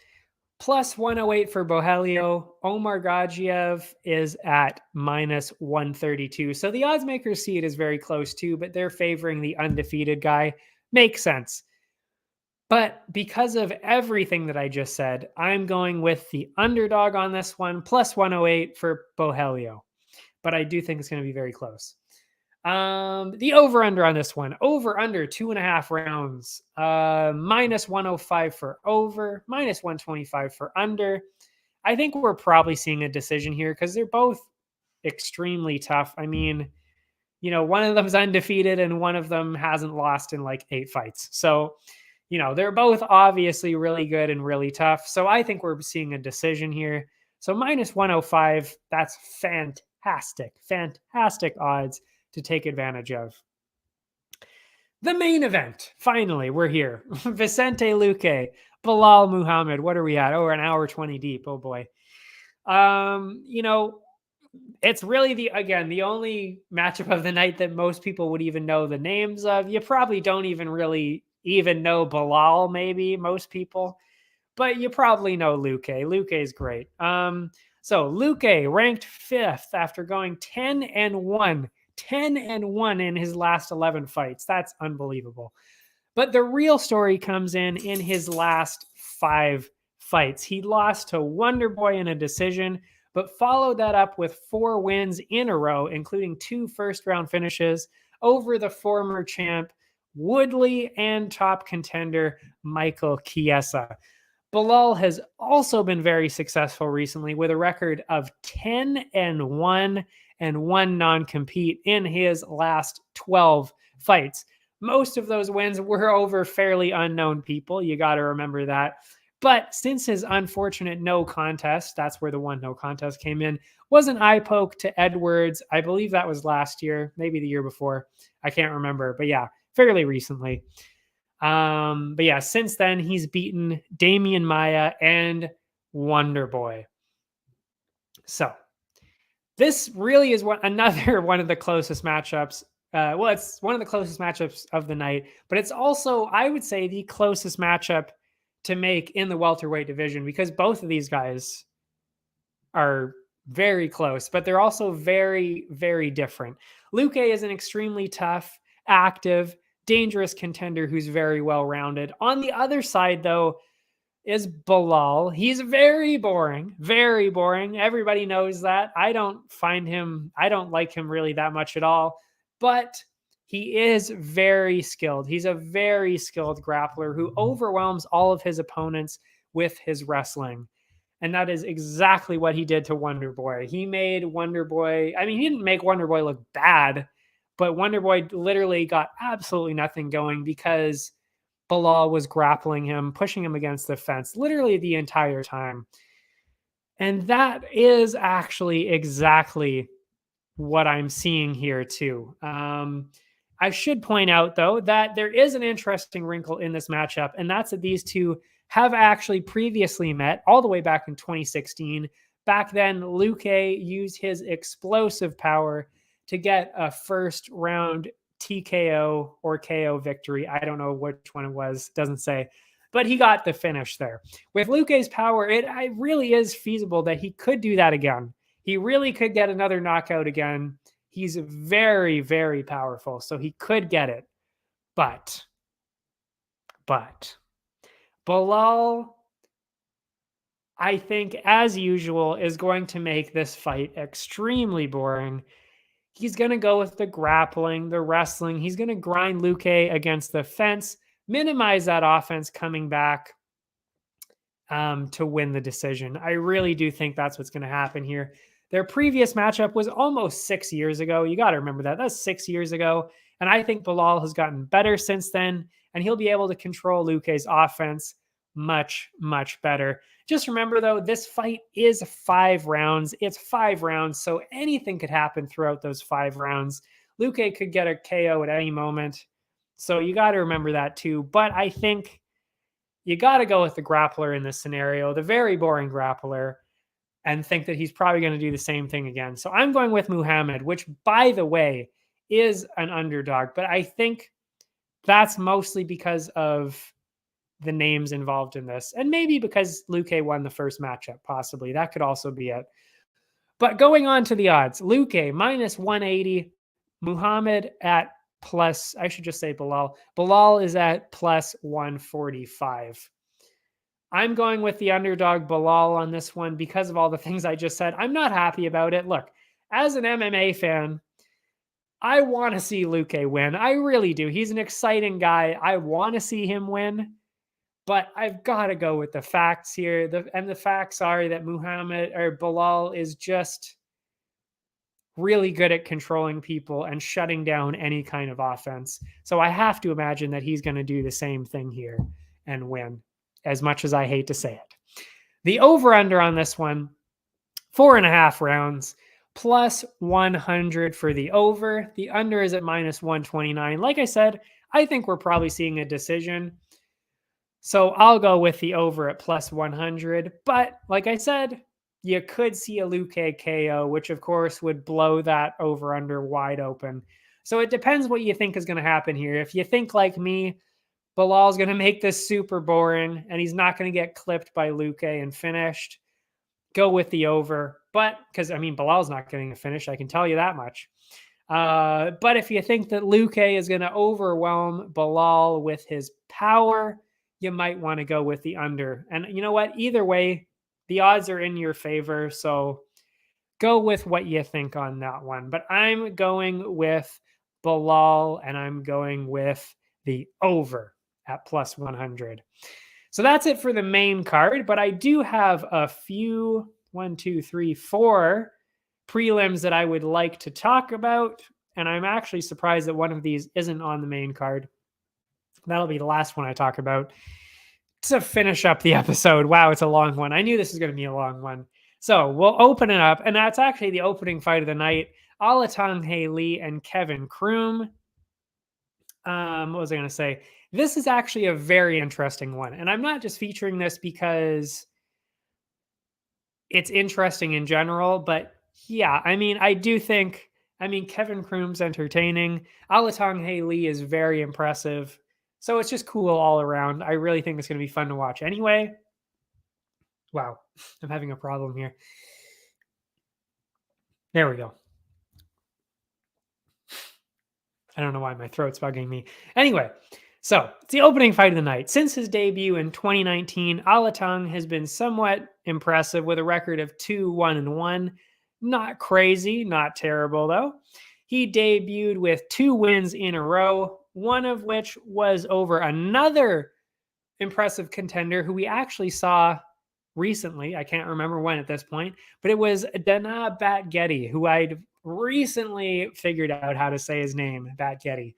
plus 108 for Bohelio. Omar Gadzhiev is at minus 132. So the odds makers see it as very close too, but they're favoring the undefeated guy. Makes sense. But because of everything that I just said, I'm going with the underdog on this one, plus 108 for Bohelio. But I do think it's going to be very close. The over-under on this one, over-under 2.5 rounds, minus 105 for over, minus 125 for under. I think we're probably seeing a decision here because they're both extremely tough. I mean, one of them is undefeated and one of them hasn't lost in like 8 fights. So, they're both obviously really good and really tough. So I think we're seeing a decision here. So minus 105, that's fantastic odds to take advantage of. The main event, finally, we're here. Vicente Luque, Bilal Muhammad. What are we at? Oh, we're an hour 20 deep. Oh boy. it's really the only matchup of the night that most people would even know the names of. You probably don't even really even know Bilal, maybe most people, but you probably know Luque. Luque is great. So Luque ranked 5th after going 10-1, 10-1 in his last 11 fights. That's unbelievable. But the real story comes in his last 5 fights. He lost to Wonderboy in a decision, but followed that up with 4 wins in a row, including 2 first-round finishes over the former champ Woodley and top contender Michael Chiesa. Bilal has also been very successful recently with a record of 10-1 and 1 non-compete in his last 12 fights. Most of those wins were over fairly unknown people. You got to remember that. But since his unfortunate no contest, that's where the 1 no contest came in, was an eye poke to Edwards. I believe that was last year, maybe the year before. I can't remember. But yeah, fairly recently. But yeah, since then, he's beaten Damian Maia and Wonderboy. So this really is another one of the closest matchups. Well, it's one of the closest matchups of the night, but it's also, I would say, the closest matchup to make in the welterweight division, because both of these guys are very close, but they're also very, very different. Luque is an extremely tough, active, dangerous contender who's very well-rounded. On the other side, though, is Bilal. He's very boring, very boring. Everybody knows that. I don't like him really that much at all, but he is very skilled. He's a very skilled grappler who overwhelms all of his opponents with his wrestling. And that is exactly what he did to Wonderboy. He made Wonderboy, he didn't make Wonderboy look bad, but Wonderboy literally got absolutely nothing going because Bilal was grappling him, pushing him against the fence literally the entire time. And that is actually exactly what I'm seeing here too. I should point out, though, that there is an interesting wrinkle in this matchup, and that's that these two have actually previously met all the way back in 2016. Back then, Luque used his explosive power to get a first round TKO or KO victory. I don't know which one it was, doesn't say, but he got the finish there. With Luque's power, it really is feasible that he could do that again. He really could get another knockout again. He's very, very powerful, so he could get it. But Bilal, I think, as usual, is going to make this fight extremely boring. He's going to go with the grappling, the wrestling. He's going to grind Luque against the fence, minimize that offense coming back to win the decision. I really do think that's what's going to happen here. Their previous matchup was almost 6 years ago. You got to remember that. That's 6 years ago. And I think Bilal has gotten better since then, and he'll be able to control Luque's offense much, much better. Just remember, though, this fight is 5 rounds. It's 5 rounds, so anything could happen throughout those 5 rounds. Luque could get a KO at any moment, so you got to remember that too. But I think you got to go with the grappler in this scenario, the very boring grappler, and think that he's probably going to do the same thing again. So I'm going with Muhammad, which, by the way, is an underdog. But I think that's mostly because of the names involved in this. And maybe because Luque won the first matchup, possibly. That could also be it. But going on to the odds, Luque minus 180, Muhammad at plus, I should just say Bilal. Bilal is at plus 145. I'm going with the underdog Bilal on this one because of all the things I just said. I'm not happy about it. Look, as an MMA fan, I want to see Luque win. I really do. He's an exciting guy. I want to see him win, but I've got to go with the facts here. The facts are that Bilal is just really good at controlling people and shutting down any kind of offense. So I have to imagine that he's going to do the same thing here and win, as much as I hate to say it. The over-under on this one, 4.5 rounds, plus 100 for the over. The under is at minus 129. Like I said, I think we're probably seeing a decision. So I'll go with the over at plus 100. But like I said, you could see a Luque KO, which of course would blow that over under wide open. So it depends what you think is going to happen here. If you think like me, Bilal's going to make this super boring and he's not going to get clipped by Luque and finished, go with the over. But because, I mean, Bilal's not getting a finish, I can tell you that much. But if you think that Luque is going to overwhelm Bilal with his power, you might want to go with the under. And you know what? Either way, the odds are in your favor. So go with what you think on that one. But I'm going with Bilal and I'm going with the over at plus 100. So that's it for the main card. But I do have a few, 4 prelims that I would like to talk about. And I'm actually surprised that one of these isn't on the main card. That'll be the last one I talk about to finish up the episode. Wow, it's a long one. I knew this was going to be a long one. So we'll open it up. And that's actually the opening fight of the night. Alatang Lee and Kevin Croom. What was I going to say? This is actually a very interesting one. And I'm not just featuring this because it's interesting in general, but yeah, I mean, I do think, Kevin Croom's entertaining. Alatang Lee is very impressive. So it's just cool all around. I really think it's going to be fun to watch anyway. Wow, I'm having a problem here. There we go. I don't know why my throat's bugging me. Anyway, so it's the opening fight of the night. Since his debut in 2019, Alatang has been somewhat impressive with a record of 2-1-1. Not crazy, not terrible though. He debuted with 2 wins in a row, one of which was over another impressive contender who we actually saw recently. I can't remember when at this point, but it was Dana Batgeti, who I'd recently figured out how to say his name, Batgeti.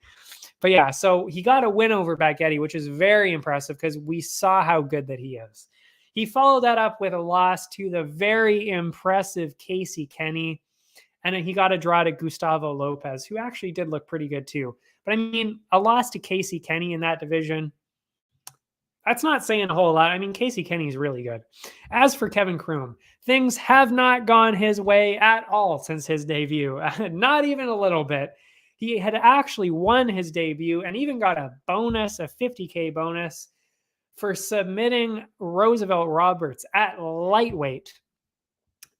But yeah, so he got a win over Batgeti, which is very impressive because we saw how good that he is. He followed that up with a loss to the very impressive Casey Kenny, and then he got a draw to Gustavo Lopez, who actually did look pretty good too. But I mean, a loss to Casey Kenny in that division, that's not saying a whole lot. I mean, Casey Kenny's really good. As for Kevin Croom, things have not gone his way at all since his debut. Not even a little bit. He had actually won his debut and even got a bonus, a $50K bonus, for submitting Roosevelt Roberts at lightweight.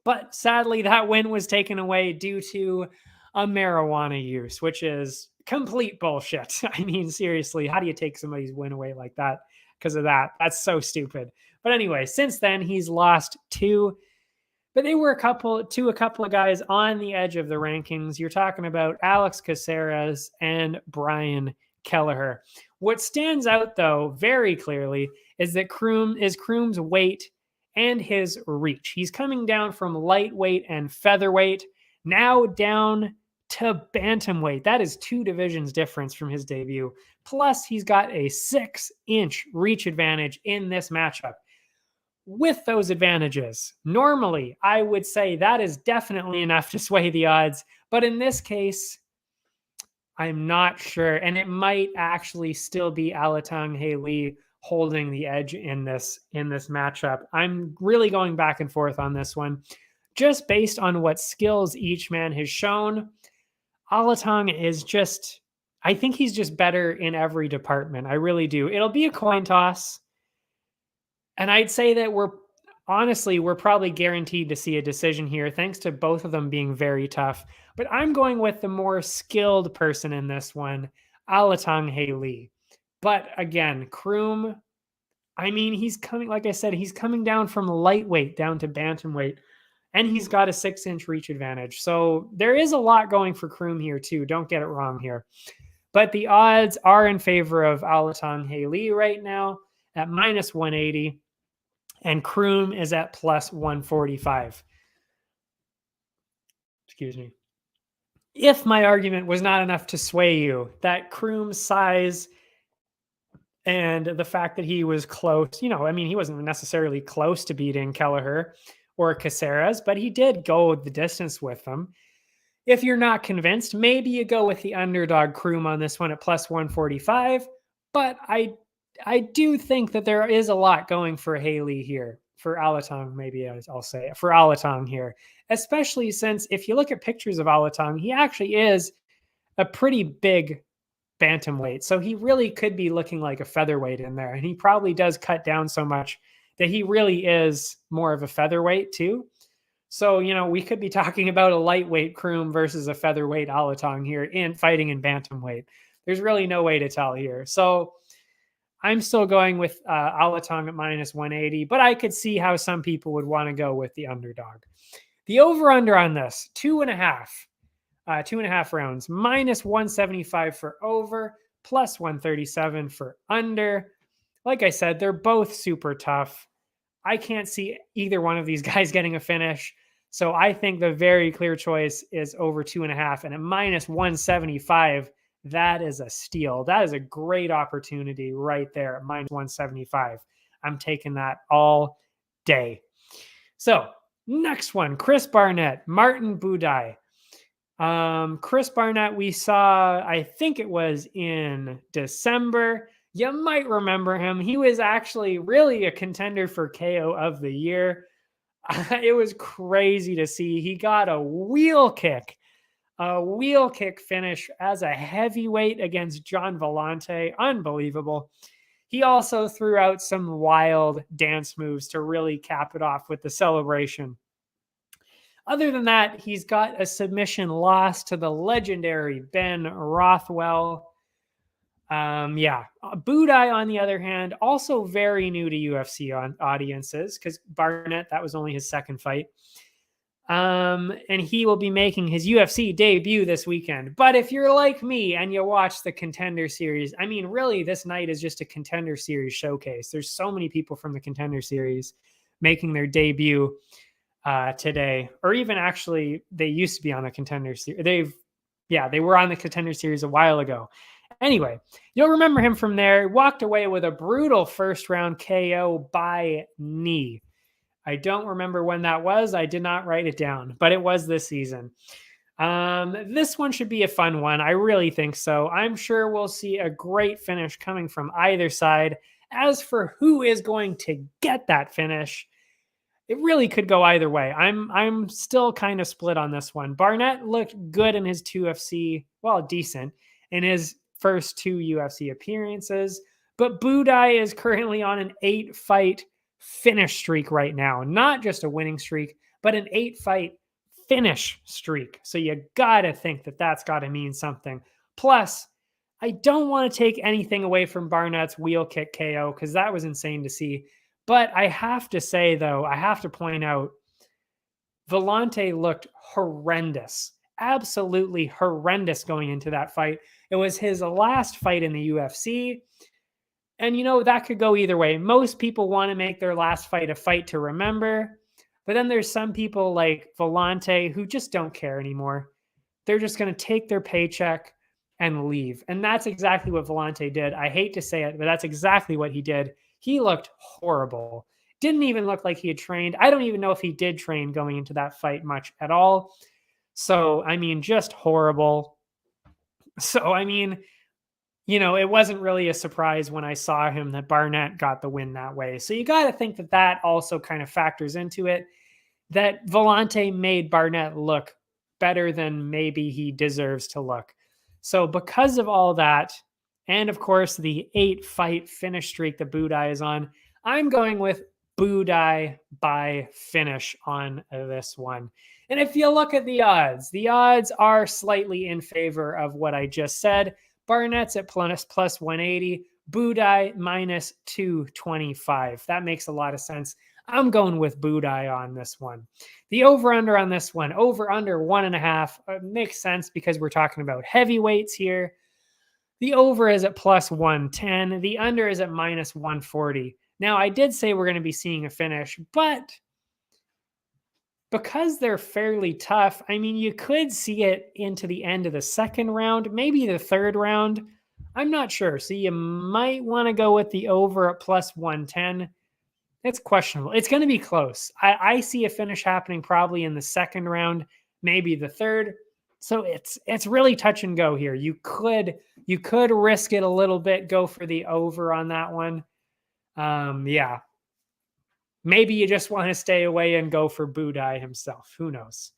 But sadly, that win was taken away due to a marijuana use, which is complete bullshit. I mean, seriously, how do you take somebody's win away like that because of that? That's so stupid. But anyway, since then, he's lost 2. But they were a couple of guys on the edge of the rankings. You're talking about Alex Caceres and Brian Kelleher. What stands out, though, very clearly is that Croom's weight and his reach. He's coming down from lightweight and featherweight, now down to bantamweight. That is 2 divisions difference from his debut. Plus, he's got a 6-inch reach advantage in this matchup. With those advantages, normally I would say that is definitely enough to sway the odds. But in this case, I'm not sure. And it might actually still be Alatang Lee holding the edge in this matchup. I'm really going back and forth on this one. Just based on what skills each man has shown, Alatang is just, I think he's just better in every department. I really do. It'll be a coin toss. And I'd say that we're probably guaranteed to see a decision here, thanks to both of them being very tough. But I'm going with the more skilled person in this one, Alatang Lee. But again, Croom, I mean, he's coming down from lightweight down to bantamweight, and he's got a 6-inch reach advantage. So there is a lot going for Croom here too. Don't get it wrong here. But the odds are in favor of Alatang Lee right now at minus 180. And Croom is at plus 145. Excuse me. If my argument was not enough to sway you, that Croom's size and the fact that he was close, he wasn't necessarily close to beating Kelleher or Caceres, but he did go the distance with them. If you're not convinced, maybe you go with the underdog Croom on this one at plus 145. But I do think that there is a lot going for Haley here. for Alatong, maybe I'll say for Alatong here, especially since if you look at pictures of Alatong, he actually is a pretty big bantamweight. So he really could be looking like a featherweight in there. And he probably does cut down so much that he really is more of a featherweight too. So, we could be talking about a lightweight Kroom versus a featherweight Alatong here in fighting in bantamweight. There's really no way to tell here. So I'm still going with Alatong at minus 180, but I could see how some people would want to go with the underdog. The over-under on this, 2.5 rounds, minus 175 for over, plus 137 for under. Like I said, they're both super tough. I can't see either one of these guys getting a finish. So I think the very clear choice is over 2.5, and at minus 175, that is a steal. That is a great opportunity right there at minus 175. I'm taking that all day. So next one, Chris Barnett, Martin Buday. Chris Barnett, we saw, I think it was in December. You might remember him. He was actually really a contender for KO of the year. It was crazy to see. He got a wheel kick finish as a heavyweight against John Vellante. Unbelievable. He also threw out some wild dance moves to really cap it off with the celebration. Other than that, he's got a submission loss to the legendary Ben Rothwell. Buday, on the other hand, also very new to UFC audiences because Barnett, that was only his second fight. And he will be making his UFC debut this weekend. But if you're like me and you watch the Contender Series, I mean, really, this night is just a Contender Series showcase. There's so many people from the Contender Series making their debut today, or even actually they used to be on the Contender Series. They were on the Contender Series a while ago. Anyway, you'll remember him from there. Walked away with a brutal first round KO by knee. I don't remember when that was. I did not write it down, but it was this season. This one should be a fun one. I really think so. I'm sure we'll see a great finish coming from either side. As for who is going to get that finish, it really could go either way. I'm still kind of split on this one. Barnett looked good in his decent in his first 2 UFC appearances, but Buday is currently on an 8-fight finish streak right now. Not just a winning streak, but an 8-fight finish streak. So you got to think that that's got to mean something. Plus, I don't want to take anything away from Barnett's wheel kick KO because that was insane to see. But I have to say, though, I have to point out, Vellante looked horrendous. Absolutely horrendous going into that fight. It was his last fight in the UFC. And, that could go either way. Most people want to make their last fight a fight to remember. But then there's some people like Vellante who just don't care anymore. They're just going to take their paycheck and leave. And that's exactly what Vellante did. I hate to say it, but that's exactly what he did. He looked horrible. Didn't even look like he had trained. I don't even know if he did train going into that fight much at all. So, just horrible. So, it wasn't really a surprise when I saw him that Barnett got the win that way. So you got to think that that also kind of factors into it, that Vellante made Barnett look better than maybe he deserves to look. So because of all that, and of course the 8-fight finish streak that Buday is on, I'm going with Buday by finish on this one. And if you look at the odds are slightly in favor of what I just said. Barnett's at plus 180, Buday minus 225. That makes a lot of sense. I'm going with Buday on this one. The over-under on this one, over-under 1.5, makes sense because we're talking about heavyweights here. The over is at plus 110. The under is at minus 140. Now, I did say we're going to be seeing a finish, but because they're fairly tough, you could see it into the end of the second round, maybe the third round. I'm not sure. So you might want to go with the over at plus 110. It's questionable. It's going to be close. I see a finish happening probably in the second round, maybe the third. So it's really touch and go here. You could risk it a little bit, go for the over on that one. Maybe you just want to stay away and go for Budai himself. Who knows?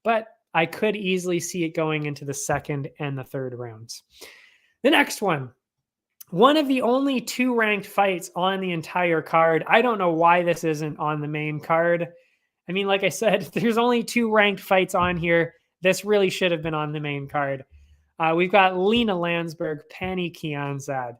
But I could easily see it going into the second and the third rounds. The next one of the only 2 ranked fights on the entire card. I don't know why this isn't on the main card. I mean, like I said, there's only 2 ranked fights on here. This really should have been on the main card. We've got Lena Landsberg, Penny Khamzat.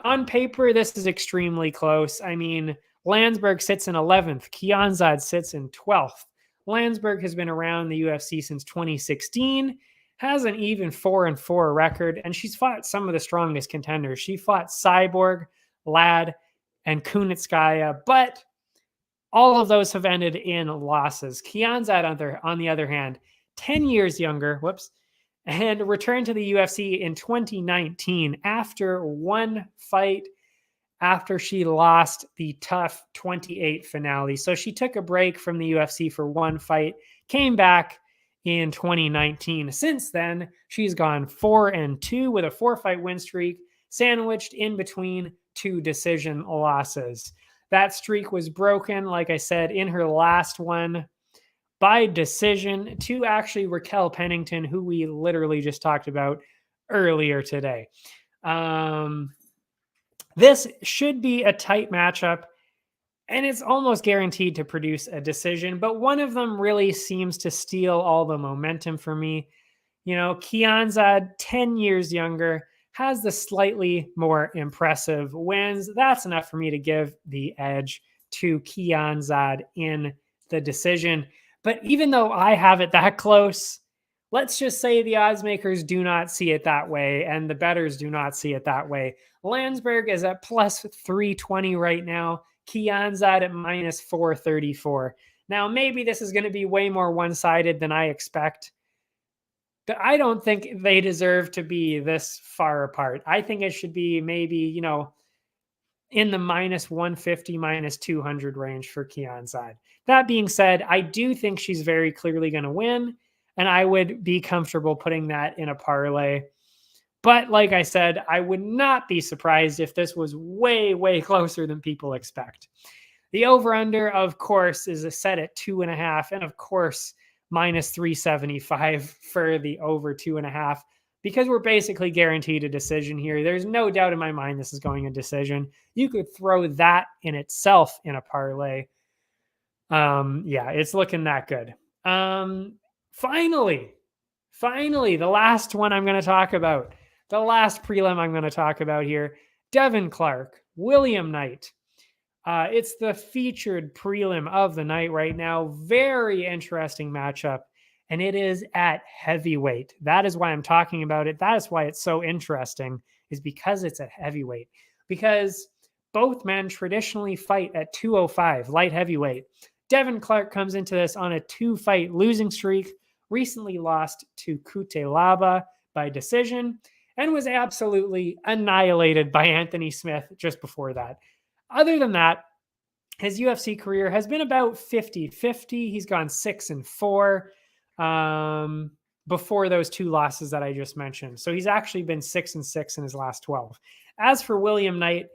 On paper, this is extremely close. I mean, Landsberg sits in 11th. Khamzat sits in 12th. Landsberg has been around the UFC since 2016, has an even 4-4 record, and she's fought some of the strongest contenders. She fought Cyborg, Ladd, and Kunitskaya, but all of those have ended in losses. Khamzat, on the other hand, 10 years younger, and returned to the UFC in 2019 after one fight after she lost the TUF 28 finale. So she took a break from the UFC for one fight, came back in 2019. Since then, she's gone 4-2 with a 4-fight win streak, sandwiched in between 2 decision losses. That streak was broken, like I said, in her last one by decision to actually Raquel Pennington, who we literally just talked about earlier today. This should be a tight matchup, and it's almost guaranteed to produce a decision, but one of them really seems to steal all the momentum for me. You know, Khamzat, 10 years younger, has the slightly more impressive wins. That's enough for me to give the edge to Khamzat in the decision. But even though I have it that close, let's just say the odds makers do not see it that way, and the bettors do not see it that way. Landsberg is at plus 320 right now. Khamzat at minus 434. Now, maybe this is going to be way more one-sided than I expect, but I don't think they deserve to be this far apart. I think it should be maybe, you know, in the minus 150, minus 200 range for Khamzat. That being said, I do think she's very clearly going to win, and I would be comfortable putting that in a parlay. But like I said, I would not be surprised if this was way, way closer than people expect. The over-under, of course, is set at 2.5, and of course, minus 375 for the over 2.5, because we're basically guaranteed a decision here. There's no doubt in my mind this is going a decision. You could throw that in itself in a parlay. Yeah, it's looking that good. Finally, the last one I'm going to talk about. The last prelim I'm going to talk about here, Devin Clark, William Knight. It's the featured prelim of the night right now. Very interesting matchup, and it is at heavyweight. That is why I'm talking about it. That is why it's so interesting, is because it's at heavyweight. Because both men traditionally fight at 205, light heavyweight. Devin Clark comes into this on a 2-fight losing streak, recently lost to Kutelaba by decision, and was absolutely annihilated by Anthony Smith just before that. Other than that, his UFC career has been about 50-50. He's gone 6-4 before those 2 losses that I just mentioned. So he's actually been 6-6 in his last 12. As for William Knight,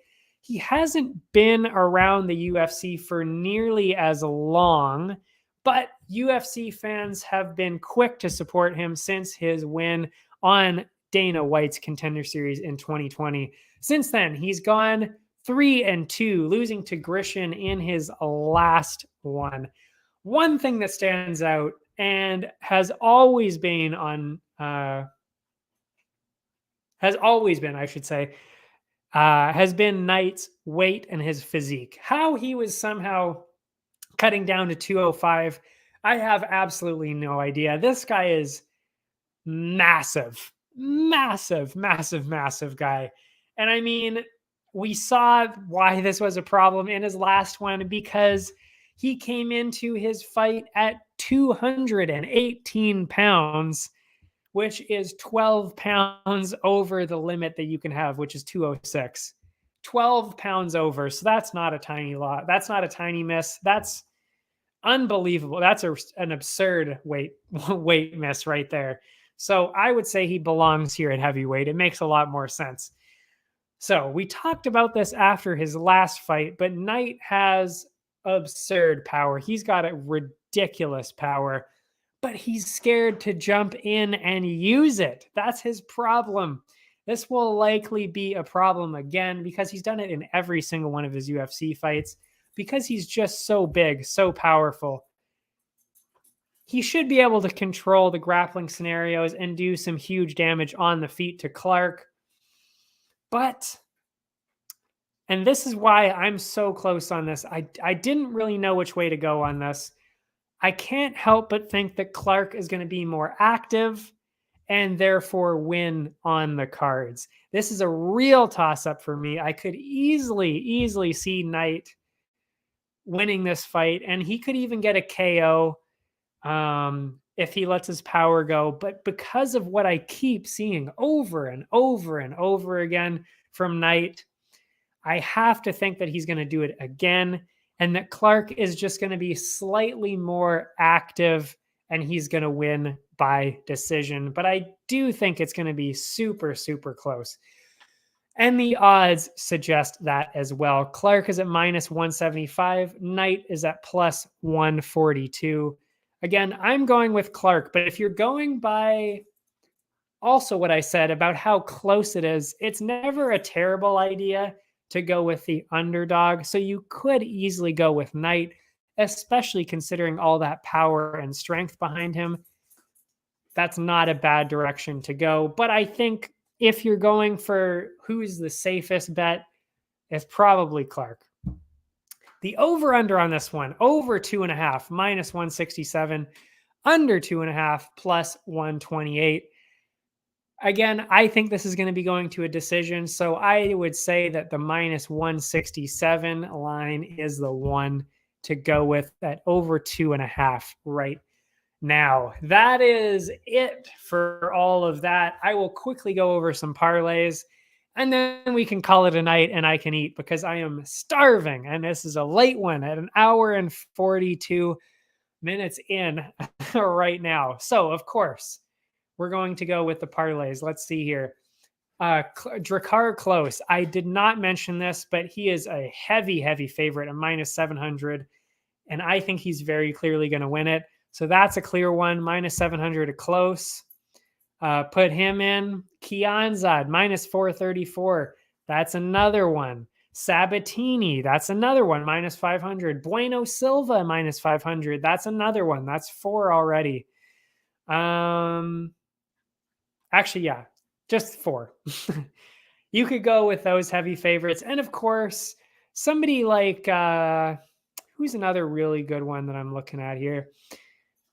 he hasn't been around the UFC for nearly as long, but UFC fans have been quick to support him since his win on Dana White's Contender Series in 2020. Since then, he's gone 3-2, losing to Grishin in his last one. One thing that stands out and has always been, has been Knight's weight and his physique. How he was somehow cutting down to 205, I have absolutely no idea. This guy is massive guy. And I mean, we saw why this was a problem in his last one, because he came into his fight at 218 pounds, which is 12 pounds over the limit that you can have, which is 206. 12 pounds over. So that's not a tiny lot. That's not a tiny miss. That's unbelievable. That's an absurd weight miss right there. So I would say he belongs here at heavyweight. It makes a lot more sense. So we talked about this after his last fight, but Knight has absurd power. He's got a ridiculous power, but he's scared to jump in and use it. That's his problem. This will likely be a problem again because he's done it in every single one of his UFC fights because he's just so big, so powerful. He should be able to control the grappling scenarios and do some huge damage on the feet to Clark. But, and this is why I'm so close on this, I didn't really know which way to go on this. I can't help but think that Clark is going to be more active and therefore win on the cards. This is a real toss-up for me. I could easily see Knight winning this fight, and he could even get a KO if he lets his power go. But because of what I keep seeing over and over again from Knight, I have to think that he's going to do it again, and that Clark is just going to be slightly more active and he's going to win by decision. But I do think it's going to be super close. And the odds suggest that as well. Clark is at -175. Knight is at +142. Again, I'm going with Clark, but if you're going by also what I said about how close it is, it's never a terrible idea to go with the underdog. So you could easily go with Knight, especially considering all that power and strength behind him. That's not a bad direction to go. But I think if you're going for who's the safest bet, it's probably Clark. The over-under on this one, over 2.5, -167, under 2.5, +128. Again, I think this is going to be going to a decision, so I would say that the -167 line is the one to go with at over 2.5 right now. That is it for all of that. I will quickly go over some parlays, and then we can call it a night and I can eat because I am starving, and this is a late one at 1 hour and 42 minutes in right now. So, of course, we're going to go with the parlays. Let's see here. Drakkar Klose. I did not mention this, but he is a heavy favorite at -700. And I think he's very clearly going to win it. So that's a clear one. -700 to Klose. Put him in. Khamzat, -434. That's another one. Sabatini. That's another one. -500. Bueno Silva, -500. That's another one. That's 4 already. Actually, yeah, just 4. You could go with those heavy favorites. And of course, somebody like, who's another really good one that I'm looking at here?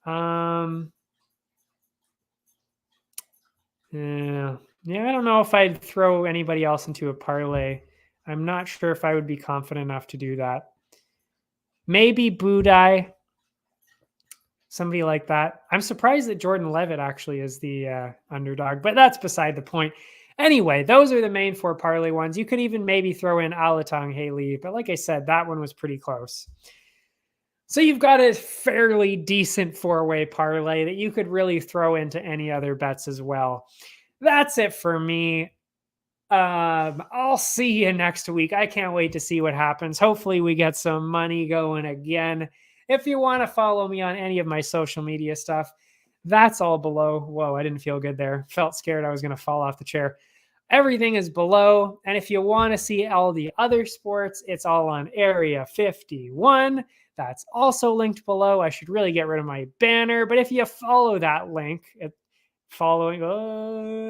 Yeah, I don't know if I'd throw anybody else into a parlay. I'm not sure if I would be confident enough to do that. Maybe Budai. Somebody like that. I'm surprised that Jordan Levitt actually is the underdog, but that's beside the point. Anyway, those are the main 4 parlay ones. You could even maybe throw in Alatong Haley, but like I said, that one was pretty close. So you've got a fairly decent 4-way parlay that you could really throw into any other bets as well. That's it for me. I'll see you next week. I can't wait to see what happens. Hopefully we get some money going again. If you want to follow me on any of my social media stuff, that's all below. Whoa, I didn't feel good there. Felt scared I was going to fall off the chair. Everything is below. And if you want to see all the other sports, it's all on Area 51. That's also linked below. I should really get rid of my banner. But if you follow that link, following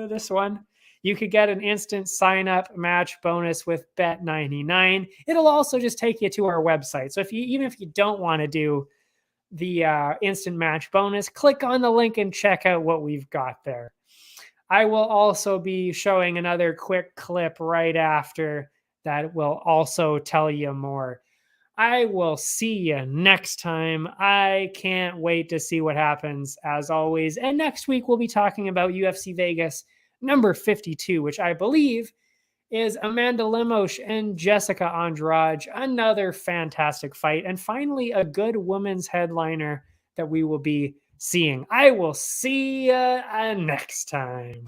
this one, you could get an instant sign-up match bonus with Bet99. It'll also just take you to our website. So even if you don't want to do the instant match bonus, click on the link and check out what we've got there. I will also be showing another quick clip right after that will also tell you more. I will see you next time. I can't wait to see what happens, as always. And next week, we'll be talking about UFC Vegas number 52, which I believe is Amanda Lemos and Jessica Andrade. Another fantastic fight. And finally, a good women's headliner that we will be seeing. I will see you next time.